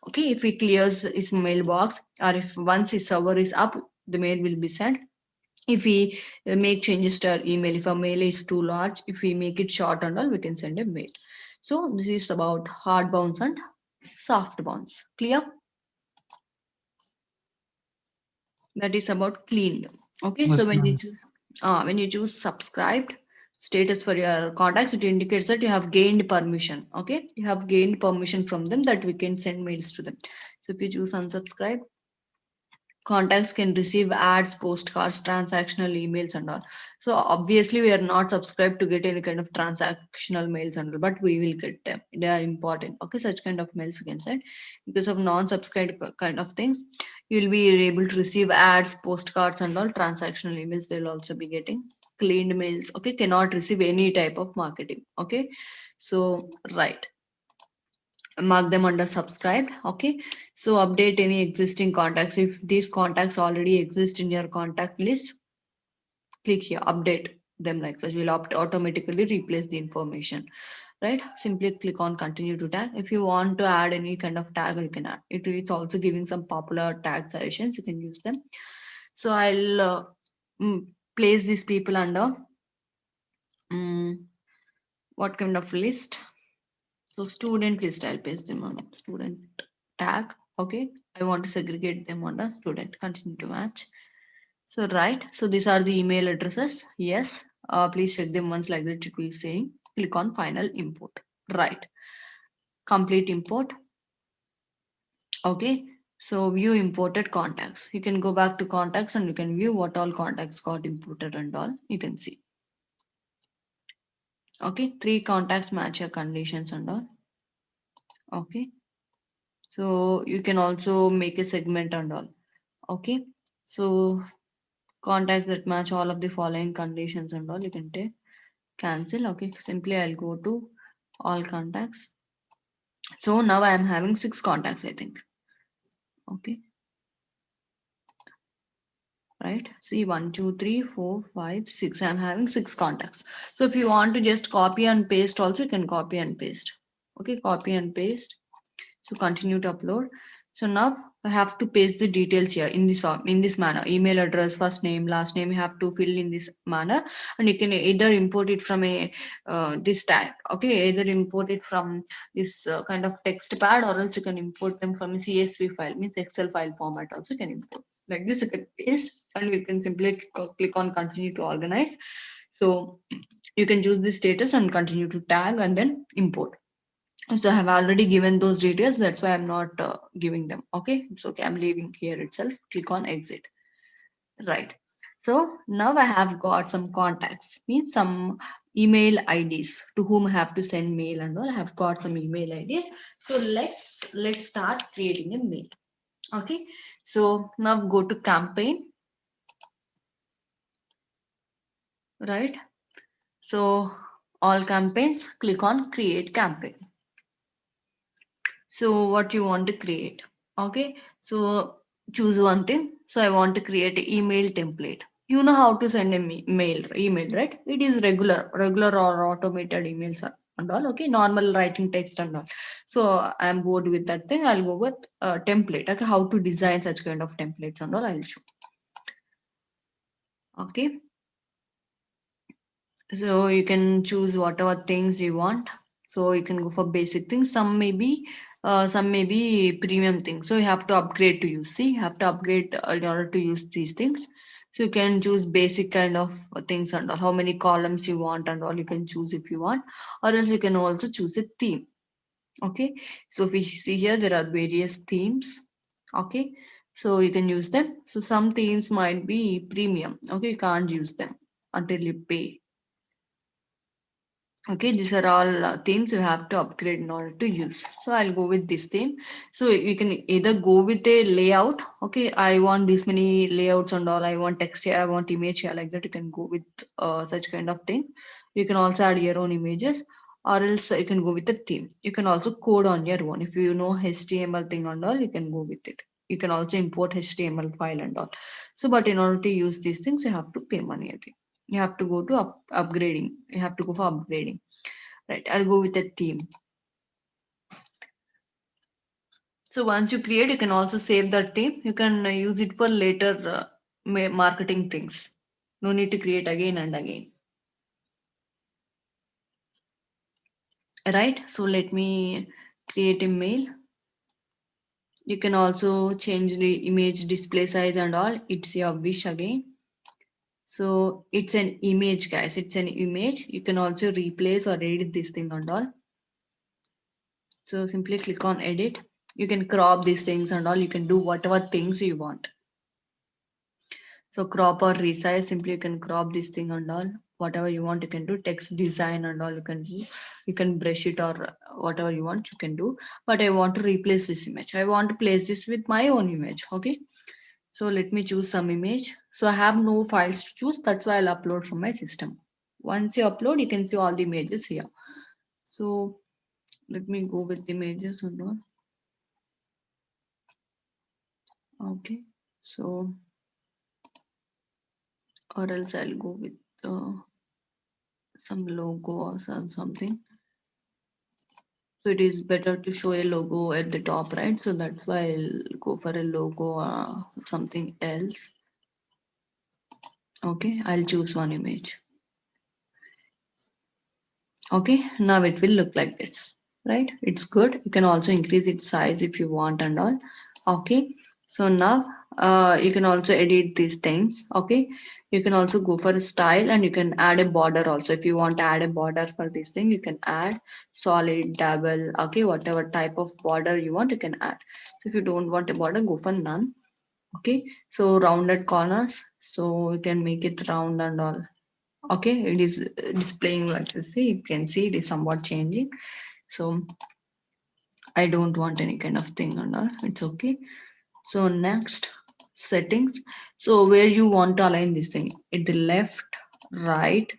Okay, if he clears his mailbox or if once his server is up, the mail will be sent. If we make changes to our email, if our mail is too large, if we make it short and all, we can send a mail. So this is about hard bounce and soft bounce. Clear? That is about cleaned. Okay, so Yes, ma'am. when you choose subscribed status for your contacts, it indicates that you have gained permission. Okay, you have gained permission from them that we can send mails to them. So if you choose unsubscribe, contacts can receive ads, postcards, transactional emails and all. So obviously we are not subscribed to get any kind of transactional mails and all, but we will get them. They are important. Okay, such kind of mails you can send. Because of non-subscribed kind of things, you'll be able to receive ads, postcards and all. Transactional emails they'll also be getting. Cleaned mails, okay, cannot receive any type of marketing. Okay, so right, mark them under subscribed. Okay, so update any existing contacts. If these contacts already exist in your contact list, click here, update them like such. Will automatically replace the information, right? Simply click on continue to tag. If you want to add any kind of tag, you can add it. It's also giving some popular tag suggestions, you can use them. So I'll mm, place these people under what kind of list? So student list, I'll paste them on student tag. Okay, I want to segregate them on the student. Continue to match. So right, so these are the email addresses. Yes, please check them once, like that it will say click on final import. Right, complete import. Okay, so view imported contacts. You can go back to contacts and you can view what all contacts got imported and all. You can see. Okay, 3 contacts match your conditions and all. Okay, so you can also make a segment and all. Okay, so contacts that match all of the following conditions and all, you can take cancel. Okay, simply I'll go to all contacts. So now I am having 6 contacts, I think. Okay, right, see 1 2 3 4 5 6, I'm having 6 contacts. So if you want to just copy and paste also, you can copy and paste. Okay, copy and paste. So continue to upload. So now I have to paste the details here in this manner. Email address, first name, last name. You have to fill in this manner, and you can either import it from a this tag. Okay, either import it from this kind of text pad, or else you can import them from a CSV file, means Excel file format. Also you can import like this. You can paste, and you can simply click on continue to organize. So you can choose the status and continue to tag and then import. So I have already given those details. That's why I'm not giving them. Okay. It's okay. I'm leaving here itself. Click on exit. Right. So now I have got some contacts, means some email IDs to whom I have to send mail and all. I have got some email IDs. So let's start creating a mail. Okay. So now go to campaign. Right. So all campaigns, click on create campaign. So what you want to create. Okay, so choose one thing. So I want to create an email template. You know how to send a email, right? It is regular or automated emails and all. Okay, normal writing text and all. So I'm bored with that thing. I'll go with template. Okay, how to design such kind of templates and all. I'll show. Okay, so you can choose whatever things you want. So you can go for basic things. Some may be premium things. So you have to upgrade to use. See, you have to upgrade in order to use these things. So you can choose basic kind of things and all. How many columns you want and all you can choose if you want, or else you can also choose a theme. Okay. So if we see here, there are various themes. Okay. So you can use them. So some themes might be premium. Okay, you can't use them until you pay. Okay, these are all themes you have to upgrade in order to use. So I'll go with this theme. So you can either go with a layout. Okay, I want this many layouts and all. I want text here, I want image here, like that. You can go with such kind of thing. You can also add your own images, or else you can go with the theme. You can also code on your own. If you know HTML thing and all, you can go with it. You can also import HTML file and all. So, but in order to use these things, you have to pay money again. You have to go to upgrading. You have to go for upgrading. Right, I'll go with a theme. So once you create, you can also save that theme. You can use it for later marketing things. No need to create again and again. Right, so let me create a mail. You can also change the image display size and all. It's your wish again. So it's an image, guys. It's an image. You can also replace or edit this thing and all. So simply click on edit. You can crop these things and all. You can do whatever things you want. So crop or resize, simply you can crop this thing and all. Whatever you want, you can do. Text design and all you can do. You can brush it or whatever you want, you can do. But I want to replace this image. I want to place this with my own image. Okay. So let me choose some image. So I have no files to choose. That's why I'll upload from my system. Once you upload, you can see all the images here. So let me go with the images and all. Okay. So, or else I'll go with some logo or something. So it is better to show a logo at the top, right? So that's why I'll go for a logo or something else. Okay, I'll choose one image. Okay, now it will look like this, right? It's good. You can also increase its size if you want and all. Okay, so now You can also edit these things. Okay, you can also go for a style, and you can add a border also. If you want to add a border for this thing, you can add solid, double, okay, whatever type of border you want, you can add. So if you don't want a border, go for none. Okay, so rounded corners, so you can make it round and all. Okay, it is displaying like this. See, you can see it is somewhat changing. So I don't want any kind of thing and all, it's okay. So next, settings. So where you want to align this thing, at the left, right,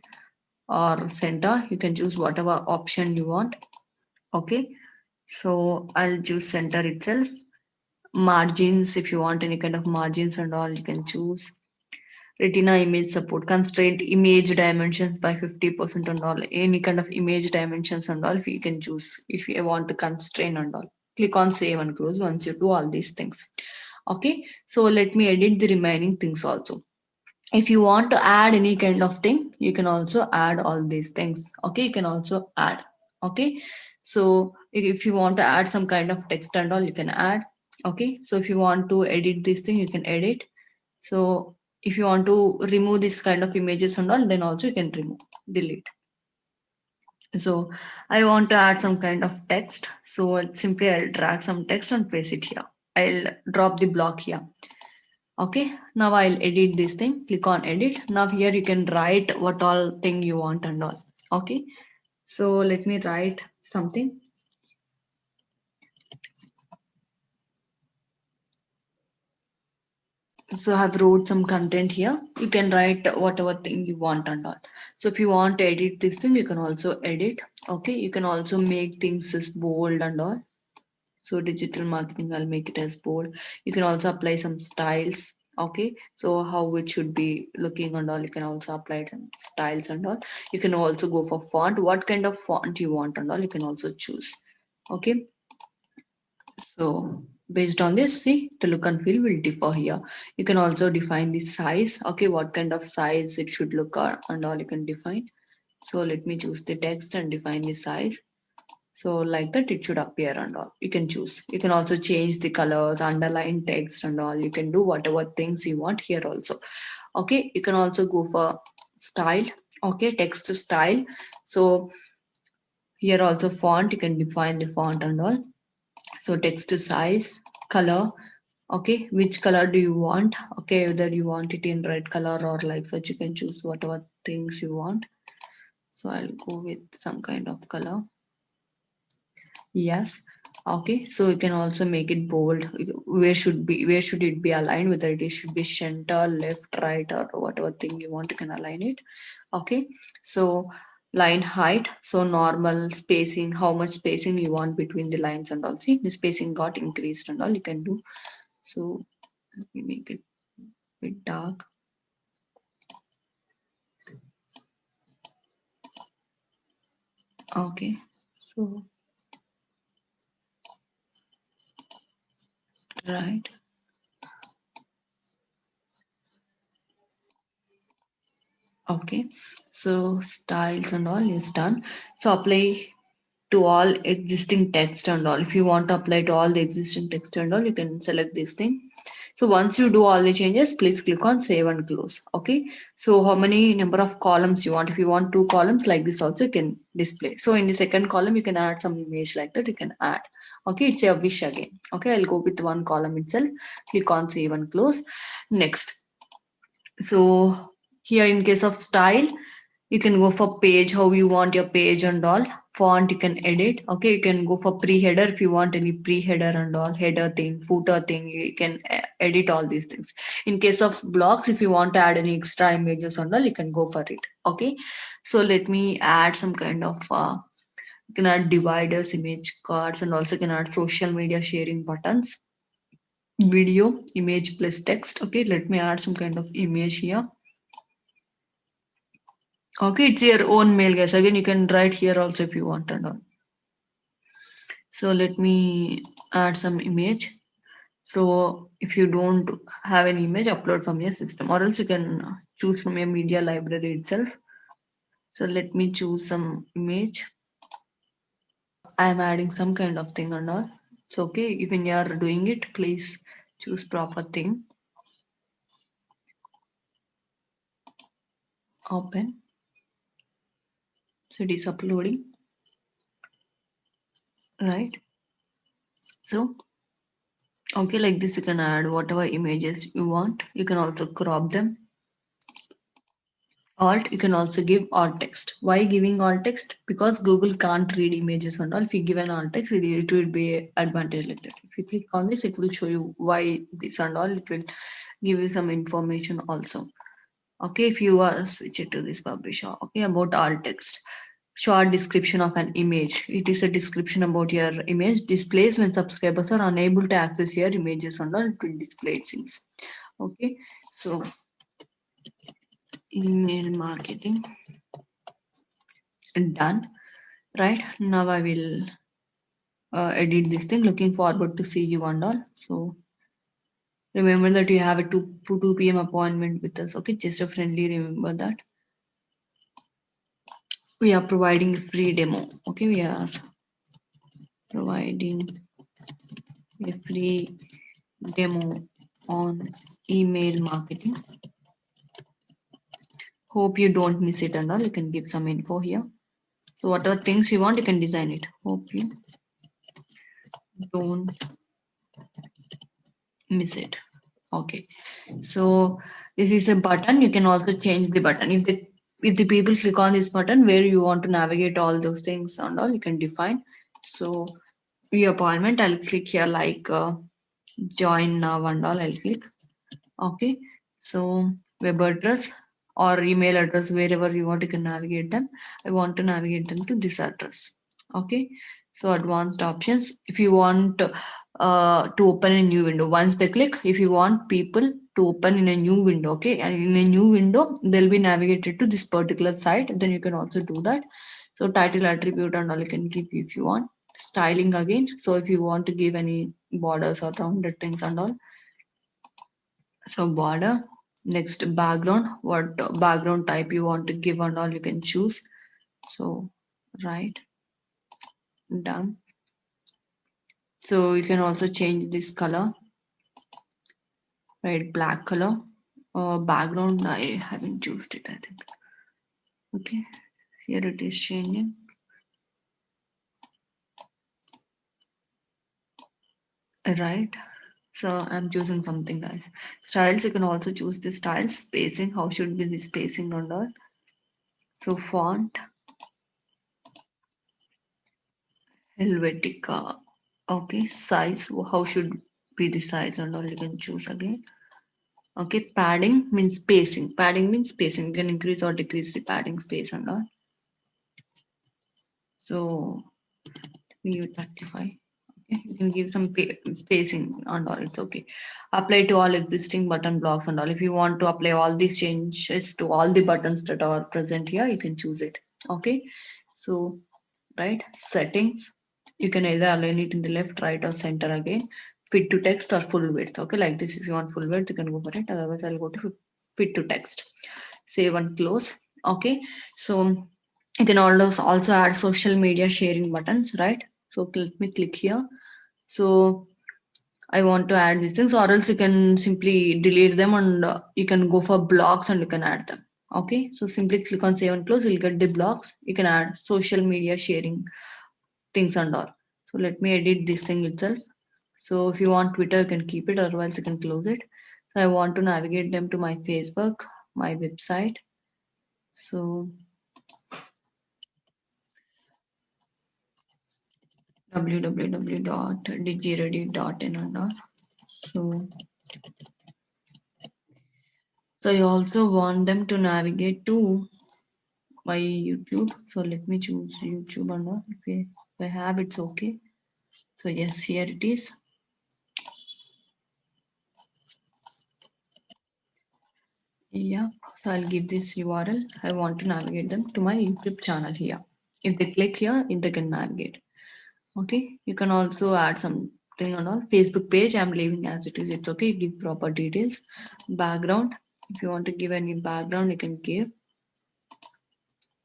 or center, you can choose whatever option you want. Okay, so I'll choose center itself. Margins, if you want any kind of margins and all, you can choose. Retina image support, constraint image dimensions by 50% and all, any kind of image dimensions and all, if you can choose if you want to constrain and all. Click on save and close once you do all these things. Okay, so let me edit the remaining things also. If you want to add any kind of thing, you can also add all these things. Okay, you can also add. Okay, so if you want to add some kind of text and all, you can add. Okay, so if you want to edit this thing, you can edit. So if you want to remove this kind of images and all, then also you can remove, delete. So I want to add some kind of text. So simply I'll drag some text and paste it here. I'll drop the block here. Okay, now I'll edit this thing. Click on edit. Now here you can write what all thing you want and all. Okay, so let me write something. So I have wrote some content here. You can write whatever thing you want and all. So if you want to edit this thing, you can also edit. Okay, you can also make things as bold and all. So digital marketing, I'll make it as bold. You can also apply some styles. Okay, so how it should be looking and all, you can also apply some styles and all. You can also go for font, what kind of font you want and all, you can also choose. Okay, so based on this, see, the look and feel will differ here. You can also define the size. Okay, what kind of size it should look and all, you can define. So let me choose the text and define the size. So like that it should appear and all. You can choose. You can also change the colors, underline text and all. You can do whatever things you want here also. Okay, you can also go for style. Okay, text style. So here also font, you can define the font and all. So text size, color. Okay, which color do you want? Okay, whether you want it in red color or like such, you can choose whatever things you want. So I'll go with some kind of color. Yes. Okay, so you can also make it bold. Where should it be aligned? Whether it should be center, left, right, or whatever thing you want, you can align it. Okay, so line height, so normal spacing, how much spacing you want between the lines and all. See, the spacing got increased and all you can do. So let me make it a bit dark. Okay, so right. Okay, so styles and all is done. So apply to all existing text and all. If you want to apply to all the existing text and all, you can select this thing. So once you do all the changes, please click on save and close. Okay, so how many number of columns you want? If you want two columns like this also, you can display. So in the second column, you can add some image like that, you can add. Okay, it's a wish again. Okay, I'll go with one column itself. Click on save and close. Next, so here in case of style, you can go for page, how you want your page and all. Font you can edit. Okay, you can go for pre-header if you want any pre-header and all, header thing, footer thing, you can edit all these things. In case of blocks, if you want to add any extra images and all, you can go for it. Okay, so let me add some kind of you can add dividers, image cards, and also can add social media sharing buttons, video, image plus text. Okay, let me add some kind of image here. Okay, it's your own mail, guys. Again, you can write here also if you want and all. So let me add some image. So if you don't have an image, upload from your system, or else you can choose from your media library itself. So let me choose some image. I'm adding some kind of thing and all. It's okay. Even you are doing it, please choose proper thing. open. So it is uploading, right? So okay, like this you can add whatever images you want. You can also crop them. Alt, you can also give alt text. Why giving alt text? Because Google can't read images and all. If you give an alt text, it will be advantage like that. If you click on this, it will show you why this and all. It will give you some information also. Okay, if you are switch it to this publisher. Okay, about alt text. Short description of an image. It is a description about your image. Displays when subscribers are unable to access your images and all. It will display it things. Okay, so email marketing done. Right now I will edit this thing. Looking forward to see you and all. So remember that you have a 2 p.m. appointment with us. Okay, just a friendly remember that we are providing a free demo. Okay, we are providing a free demo on email marketing. Hope you don't miss it and all. You can give some info here. So whatever things you want, you can design it. Hope you don't miss it. Okay, so this is a button. You can also change the button. If the people click on this button where you want to navigate all those things and all, you can define. So your appointment, I'll click here like join now and all. I'll click. Okay, so web address or email address, wherever you want, you can navigate them. I want to navigate them to this address. Okay, so advanced options. If you want to open a new window, once they click, if you want people to open in a new window, okay, and in a new window, they'll be navigated to this particular site. Then you can also do that. So title attribute and all you can give if you want. Styling again. So if you want to give any borders or rounded things and all, so border. Next background, what background type you want to give and all you can choose. So right, done. So you can also change this color, right, black color. Background I haven't chosen it, I think. Okay, here it is changing. Right, so I'm choosing something nice. Styles, you can also choose the style. Spacing, how should be the spacing and all. So font, Helvetica. Okay, size, how should be the size and all you can choose again. Okay, padding means spacing. Padding means spacing. You can increase or decrease the padding space and all. So we use 35. Okay, you can give some spacing and all. It's okay. Apply to all existing button blocks and all. If you want to apply all these changes to all the buttons that are present here, you can choose it. Okay, so right, settings. You can either align it in the left, right, or center again. Fit to text or full width. Okay, like this. If you want full width, you can go for it. Otherwise, I'll go to fit to text. Save and close. Okay, so you can also add social media sharing buttons, right? So let me click here. So I want to add these things, or else you can simply delete them and you can go for blocks and you can add them. Okay, so simply click on save and close. You'll get the blocks. You can add social media sharing things and all. So let me edit this thing itself. So if you want Twitter, you can keep it, otherwise you can close it. So I want to navigate them to my Facebook, my website. So www.digiready.in and all. So I also want them to navigate to my YouTube. So let me choose YouTube and all. If I have, it's okay. So yes, here it is. Yeah, so I'll give this URL. I want to navigate them to my YouTube channel here. If they click here, they can navigate. Okay, you can also add something on all. Facebook page, I'm leaving as it is. It's okay. Give proper details. Background, if you want to give any background, you can give.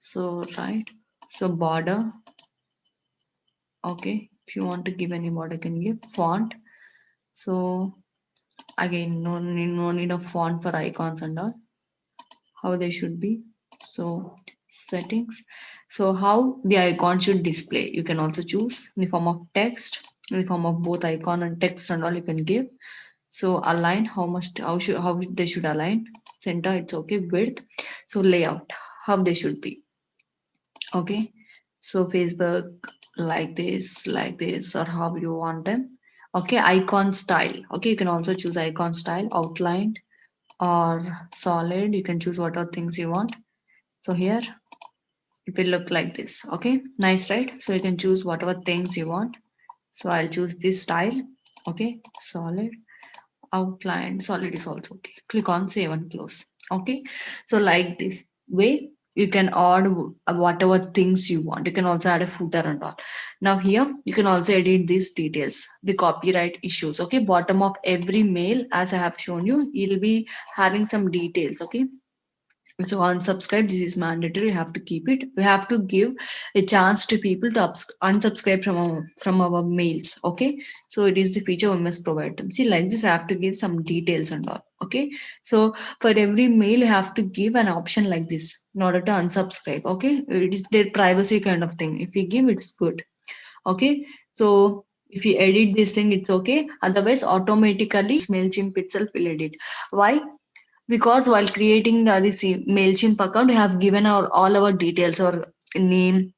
So right, so border. Okay, if you want to give any border, you can give font. So again, no need of font for icons and all. How they should be. So settings. So how the icon should display, you can also choose in the form of text, in the form of both icon and text and all you can give. So align, how they should align. Center, it's okay. Width. So layout, how they should be. Okay. So Facebook like this, or how you want them. Okay. Icon style. Okay. You can also choose icon style, outlined or solid. You can choose what are things you want. So here it will look like this. Okay. Nice, right? So you can choose whatever things you want. So I'll choose this style. Okay. Solid, outline, solid is also okay. Click on save and close. Okay. So like this way you can add whatever things you want. You can also add a footer and all. Now here you can also edit these details, the copyright issues. Okay. Bottom of every mail, as I have shown you, you'll be having some details. Okay. So unsubscribe, this is mandatory, you have to keep it. We have to give a chance to people to unsubscribe from our mails. Okay. So it is the feature we must provide them. See, like this I have to give some details and all. Okay. So for every mail you have to give an option like this in order to unsubscribe. Okay. It is their privacy kind of thing. If you give, it's good. Okay. So if you edit this thing, it's okay. Otherwise automatically Mailchimp itself will edit. Why? Because while creating this MailChimp account, we have given all our details, our name,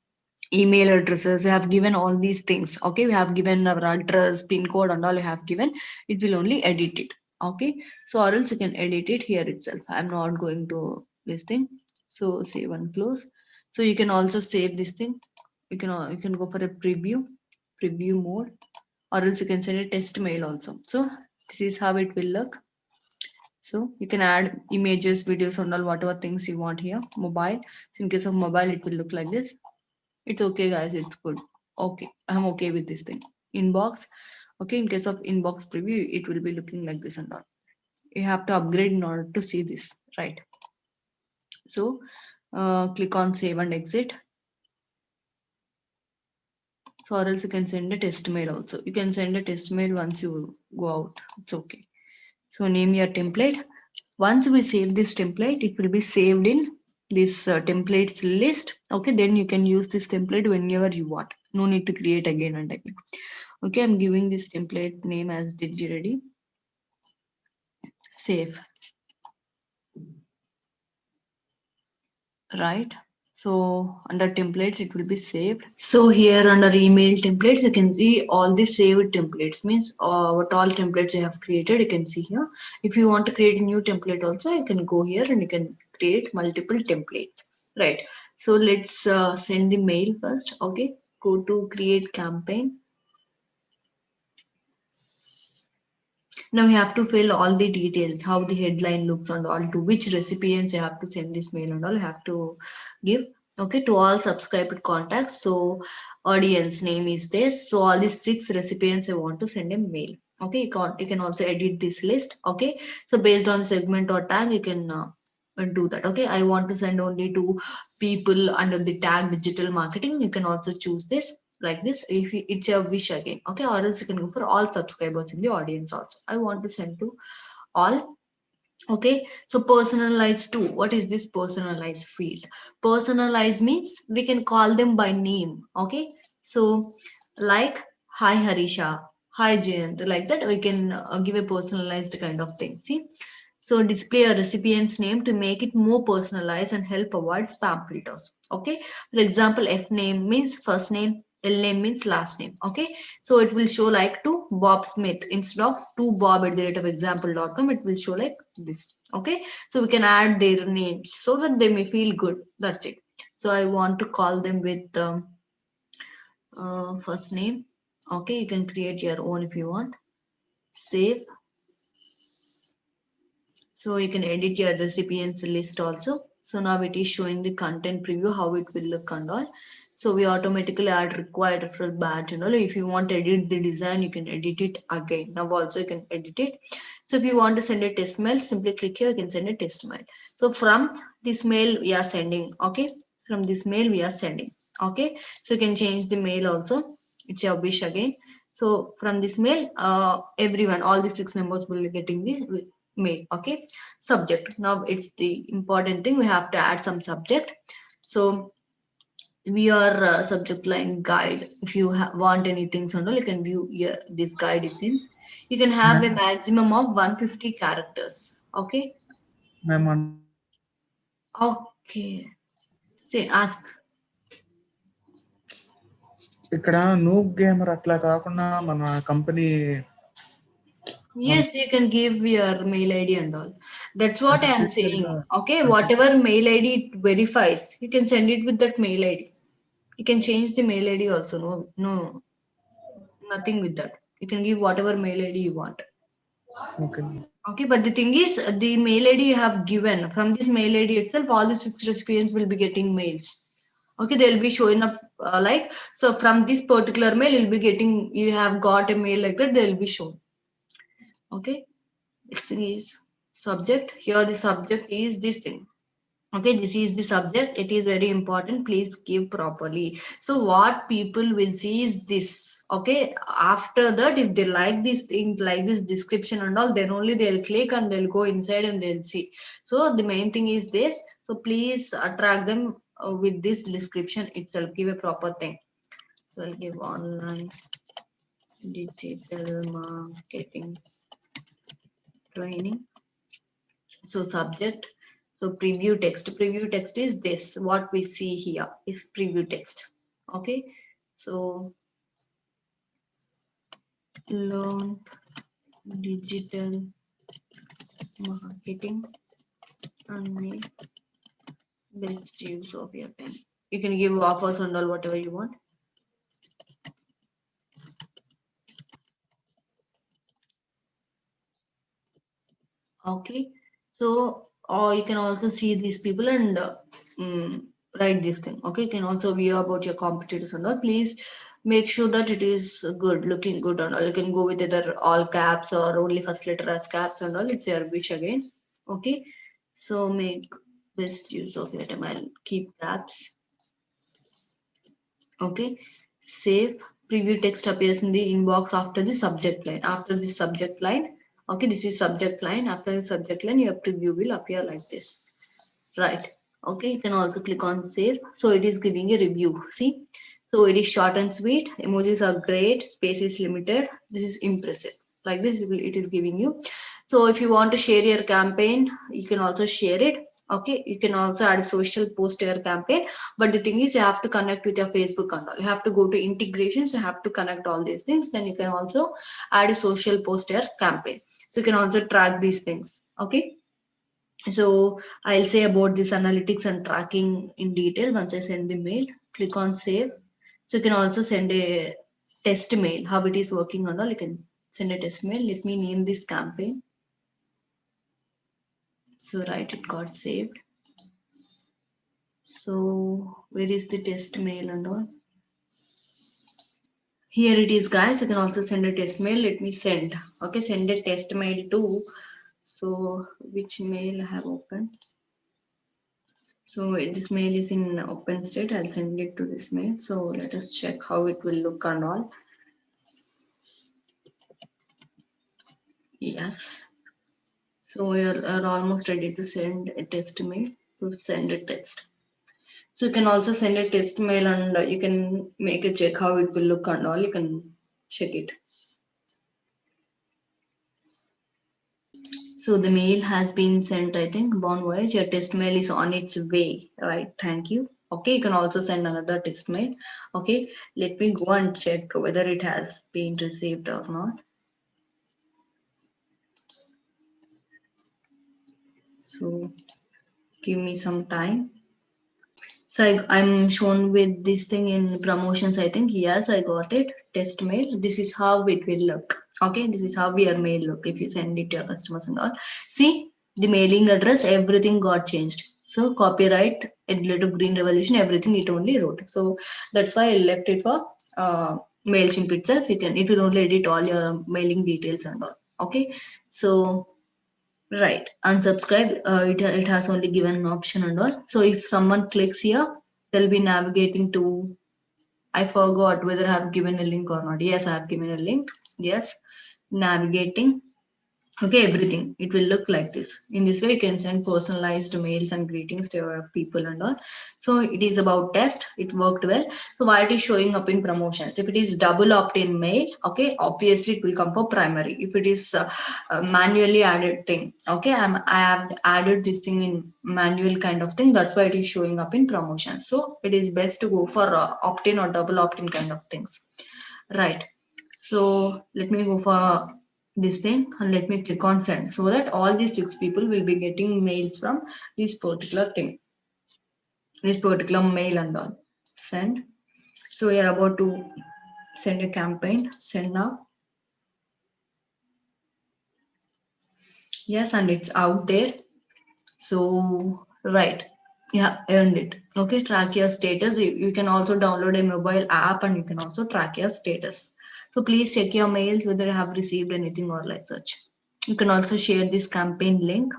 email addresses, we have given all these things. Okay, we have given our address, pin code, and all we have given. It will only edit it. Okay, so or else you can edit it here itself. I'm not going to this thing. So save and close. So you can also save this thing. You can go for a preview mode, or else you can send a test mail also. So this is how it will look. So you can add images, videos, and all whatever things you want here. Mobile. So in case of mobile, it will look like this. It's okay, guys. It's good. Okay, I'm okay with this thing. Inbox. Okay, in case of inbox preview, it will be looking like this and all. You have to upgrade in order to see this, right? So click on save and exit. So or else you can send a test mail also. You can send a test mail once you go out. It's okay. So name your template. Once we save this template, it will be saved in this templates list. Okay, then you can use this template whenever you want. No need to create again and again. Okay, I'm giving this template name as DigiReady. Save. Right. So under templates, it will be saved. So here under email templates, you can see all the saved templates, means what all templates you have created. You can see here. If you want to create a new template also, you can go here and you can create multiple templates. Right. So let's send the mail first. Okay. Go to create campaign. Now you have to fill all the details, how the headline looks and all, to which recipients you have to send this mail and all you have to give. Okay, to all subscribed contacts. So audience name is this. So all these 6 recipients I want to send a mail. Okay, you can also edit this list. Okay, so based on segment or tag, you can do that. Okay, I want to send only to people under the tag digital marketing. You can also choose this like this if it's your wish again. Okay, or else you can go for all subscribers in the audience also. I want to send to all. Okay, so personalized too. What is this personalized field? Personalized means we can call them by name. Okay, so like hi Harisha, hi Jayant, like that we can give a personalized kind of thing. See, so display a recipient's name to make it more personalized and help avoid spam filters. Okay. For example, F name means first name, L name means last name. Okay. So it will show like to Bob Smith instead of to Bob at the rate of example.com. It will show like this. Okay. So we can add their names so that they may feel good. That's it. So I want to call them with first name. Okay. You can create your own if you want. Save. So you can edit your recipients list also. So now it is showing the content preview, how it will look and all. So we automatically add required referral badge and all. If you want to edit the design, you can edit it again. Now also you can edit it. So if you want to send a test mail, simply click here, you can send a test mail. So from this mail we are sending, okay? From this mail we are sending, okay? So you can change the mail also. It's your wish again. So from this mail, everyone, all the 6 members will be getting the mail. Okay, subject. Now it's the important thing. We have to add some subject. So we are subject line guide. If you want anything, so you can view here this guide. It seems you can have a maximum of 150 characters. Okay. Ma'am, Okay. Say ask. ఇక్కడ noob gamer అట్లా కాకుండా మన company Yes, you can give your mail ID and all. That's what I am saying. Okay, whatever mail ID it verifies, you can send it with that mail ID. You can change the mail ID also. No, nothing with that. You can give whatever mail ID you want. Okay Okay, but the thing is, the mail ID you have given, from this mail ID itself, all the Switch experience will be getting mails. Okay, they'll be showing up like, so from this particular mail, you'll be getting, you have got a mail like that, they'll be shown. Okay, next thing is subject. Here the subject is this thing. Okay, this is the subject. It is very important. Please give properly. So what people will see is this. Okay, after that, if they like these things, like this description and all, then only they'll click and they'll go inside and they'll see. So the main thing is this. So please attract them with this description itself. Give a proper thing. So I'll give online digital marketing training. So subject. So preview text. Preview text is this. What we see here is preview text. Okay. So learn digital marketing and make best use of your time. You can give offers and all whatever you want. Okay. So or you can also see these people and write this thing. Okay. You can also view about your competitors and all. Please make sure that it is good, looking good and all. You can go with either all caps or only first letter as caps and all. It's your wish again. Okay. So make best use of your time. I'll keep caps. Okay. Save. Preview text appears in the inbox after the subject line. After the subject line. Okay, this is subject line. After the subject line, your preview will appear like this. Right. Okay, you can also click on save. So it is giving a review. See, so it is short and sweet. Emojis are great. Space is limited. This is impressive. Like this, it is giving you. So if you want to share your campaign, you can also share it. Okay, you can also add a social post to your campaign. But the thing is, you have to connect with your Facebook account. You have to go to integrations. You have to connect all these things. Then you can also add a social post to your campaign. So you can also track these things. Okay. So I'll say about this analytics and tracking in detail once I send the mail. Click on save. So you can also send a test mail, how it is working and all. You can send a test mail. Let me name this campaign. So right, it got saved. So where is the test mail and all? Here it is, guys. You can also send a test mail. Let me send. Okay, send a test mail to. So which mail I have opened? So this mail is in open state. I'll send it to this mail. So let us check how it will look and all. Yes. So we are almost ready to send a test mail. So send a text. So you can also send a test mail and you can make a check how it will look and all. You can check it. So the mail has been sent, I think. Bon voyage. Your test mail is on its way. Right. Thank you. Okay. You can also send another test mail. Okay. Let me go and check whether it has been received or not. So give me some time. So I'm shown with this thing in promotions. I think yes, I got it. Test mail. This is how it will look. Okay, this is how your mail look if you send it to your customers and all. See the mailing address, everything got changed. So copyright, related green revolution, everything it only wrote. So that's why I left it for Mailchimp itself. It will only edit all your mailing details and all. Okay, so right, unsubscribe. It has only given an option and all. So if someone clicks here, they'll be navigating to. I forgot whether I have given a link or not. Yes, I have given a link. Yes, navigating. Okay, everything it will look like this. In this way you can send personalized mails and greetings to your people and all. So it is about test, it worked well. So why it is showing up in promotions? If it is double opt-in mail, okay, obviously it will come for primary. If it is a manually added thing, okay, I have added this thing in manual kind of thing, that's why it is showing up in promotions. So it is best to go for opt-in or double opt-in kind of things, right? So let me go for this thing and let me click on send, so that all these 6 people will be getting mails from this particular thing, this particular mail and all. Send. So we are about to send a campaign. Send now. Yes, and it's out there. So right, yeah, earned it. Okay, track your status. You can also download a mobile app and you can also track your status. So please check your mails whether you have received anything or like such. You can also share this campaign link.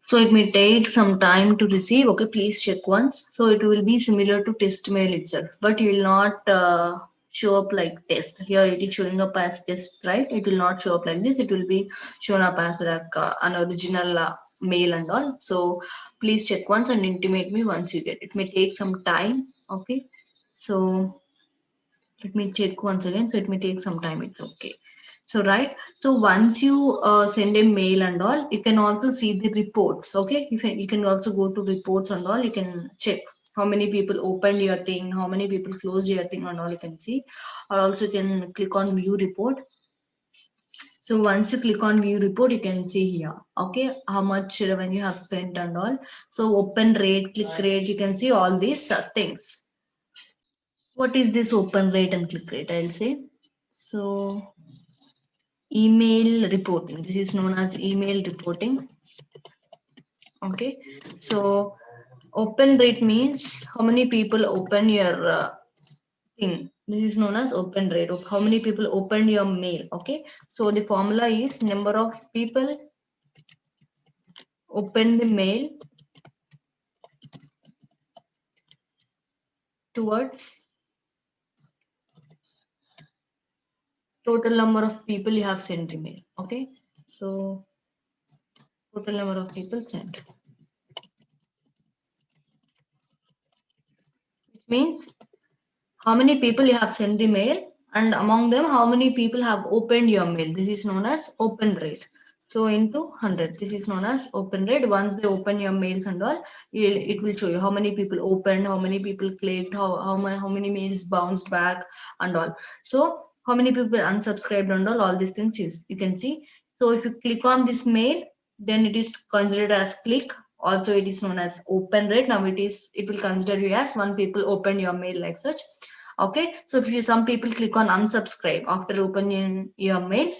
So it may take some time to receive. Okay, please check once. So it will be similar to test mail itself, but you will not show up like test. Here it is showing up as test, right? It will not show up like this. It will be shown up as like an original mail and all. So please check once and intimate me once you get. It may take some time. Okay, so let me check once again. So it may take some time. It's okay. So right. So once you send a mail and all, you can also see the reports. Okay, you can also go to reports and all. You can check how many people opened your thing, how many people closed your thing and all. You can see, or also you can click on view report. So once you click on view report, you can see here, okay, how much revenue you have spent and all. So open rate, click rate, you can see all these things. What is this open rate and click rate? I'll say. So email reporting. This is known as email reporting. Okay. So open rate means how many people open your thing. This is known as open rate of how many people opened your mail. Okay. So the formula is number of people open the mail towards total number of people you have sent the mail. Okay. So total number of people sent. Which means how many people you have sent the mail, and among them how many people have opened your mail. This is known as open rate. So into 100, this is known as open rate. Once they open your mails and all, it will show you how many people opened, how many people clicked, how many mails bounced back and all. So how many people unsubscribed and all these things you can see. So if you click on this mail, then it is considered as click. Also it is known as open rate. Now it will consider you as one people opened your mail like such. Okay, so if some people click on unsubscribe after opening your mail,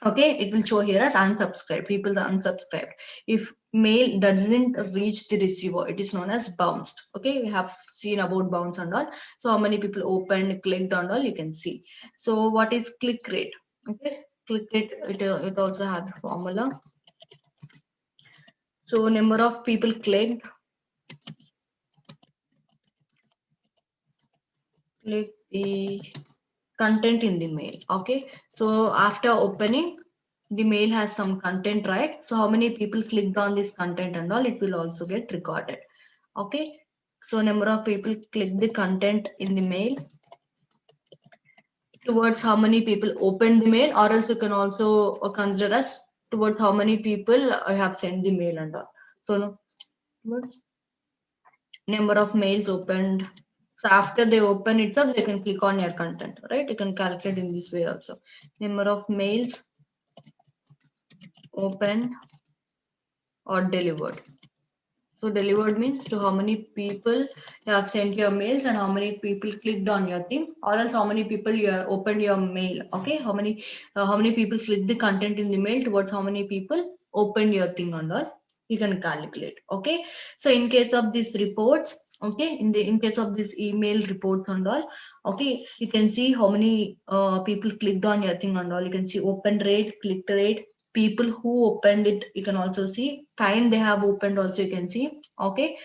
okay, it will show here as unsubscribed. People are unsubscribed. If mail doesn't reach the receiver, it is known as bounced. Okay, we have seen about bounce and all. So how many people opened, clicked and all, you can see. So what is click rate? Okay, click rate, it also has a formula. So number of people clicked, click the content in the mail. Okay, so after opening, the mail has some content, right? So how many people clicked on this content and all, it will also get recorded. Okay, so number of people click the content in the mail towards how many people opened the mail, or else you can also consider as towards how many people have sent the mail and all. So no, towards number of mails opened. So after they open it up, they can click on your content, right? You can calculate in this way also. Number of mails opened or delivered. So delivered means to how many people you have sent your mails and how many people clicked on your thing, or else how many people you have opened your mail. Okay, how many people clicked the content in the mail towards how many people opened your thing and all. You can calculate. Okay, so in case of these reports, okay, in case of this email reports and all, okay, you can see how many people clicked on your thing and all. You can see open rate, click rate, people who opened it, you can also see time they have opened also, you can see. Okay,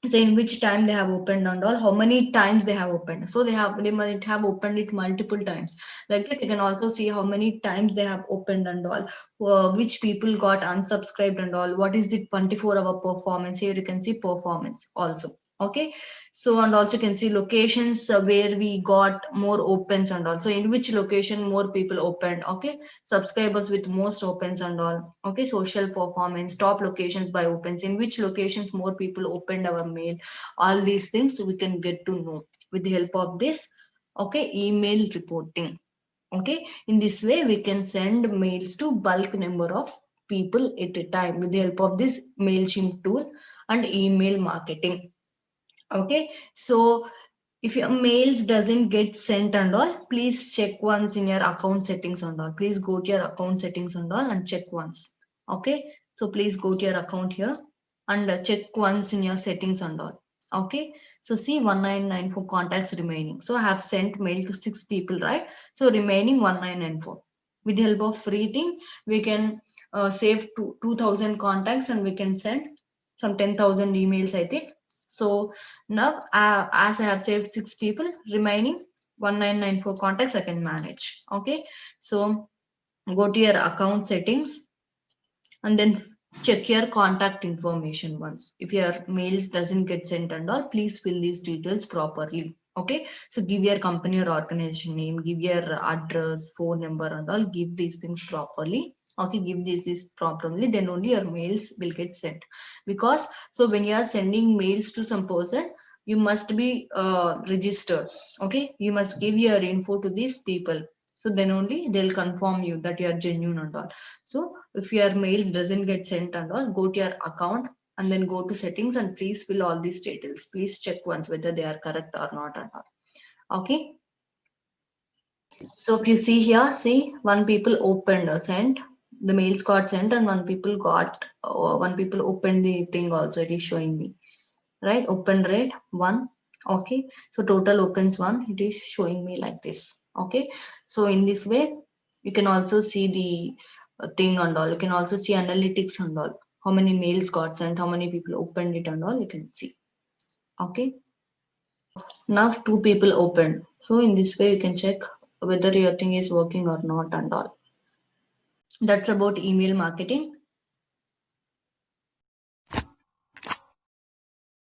So in which time they have opened and all, how many times they have opened. So they might have opened it multiple times. Like that, you can also see how many times they have opened and all, which people got unsubscribed and all. What is the 24-hour performance? Here you can see performance also. Okay, so and also you can see locations where we got more opens and also in which location more people opened. Okay, subscribers with most opens and all. Okay, social performance, top locations by opens, in which locations more people opened our mail. All these things we can get to know with the help of this. Okay, email reporting. Okay, in this way we can send mails to bulk number of people at a time with the help of this MailChimp tool and email marketing. Okay, so if your mails doesn't get sent and all, please check once in your account settings and all. Please go to your account settings and all and check once. Okay, so please go to your account here and check once in your settings and all. Okay, so see 1994 contacts remaining. So I have sent mail to 6 people, right? So remaining 1994. With the help of free thing, we can save 2000 contacts and we can send some 10,000 emails, I think. So now, as I have saved 6 people, remaining 1994 contacts I can manage. Okay, so go to your account settings and then check your contact information once. If your mails doesn't get sent and all, please fill these details properly. Okay, so give your company or organization name, give your address, phone number and all, give these things properly. Okay, give this properly, then only your mails will get sent. Because so when you are sending mails to some person, you must be registered. Okay, you must give your info to these people, so then only they'll confirm you that you are genuine and all. So if your mails doesn't get sent and all, go to your account and then go to settings and please fill all these details. Please check once whether they are correct or not and all. Okay, so if you see here, see one people opened or sent, the mails got sent, and one people opened the thing also. It is showing me, right? Open rate 1. Okay, so total opens 1. It is showing me like this. Okay, so in this way you can also see the thing and all. You can also see analytics and all, how many mails got sent, how many people opened it and all, you can see. Okay, now 2 people opened, so in this way you can check whether your thing is working or not and all. That's about email marketing.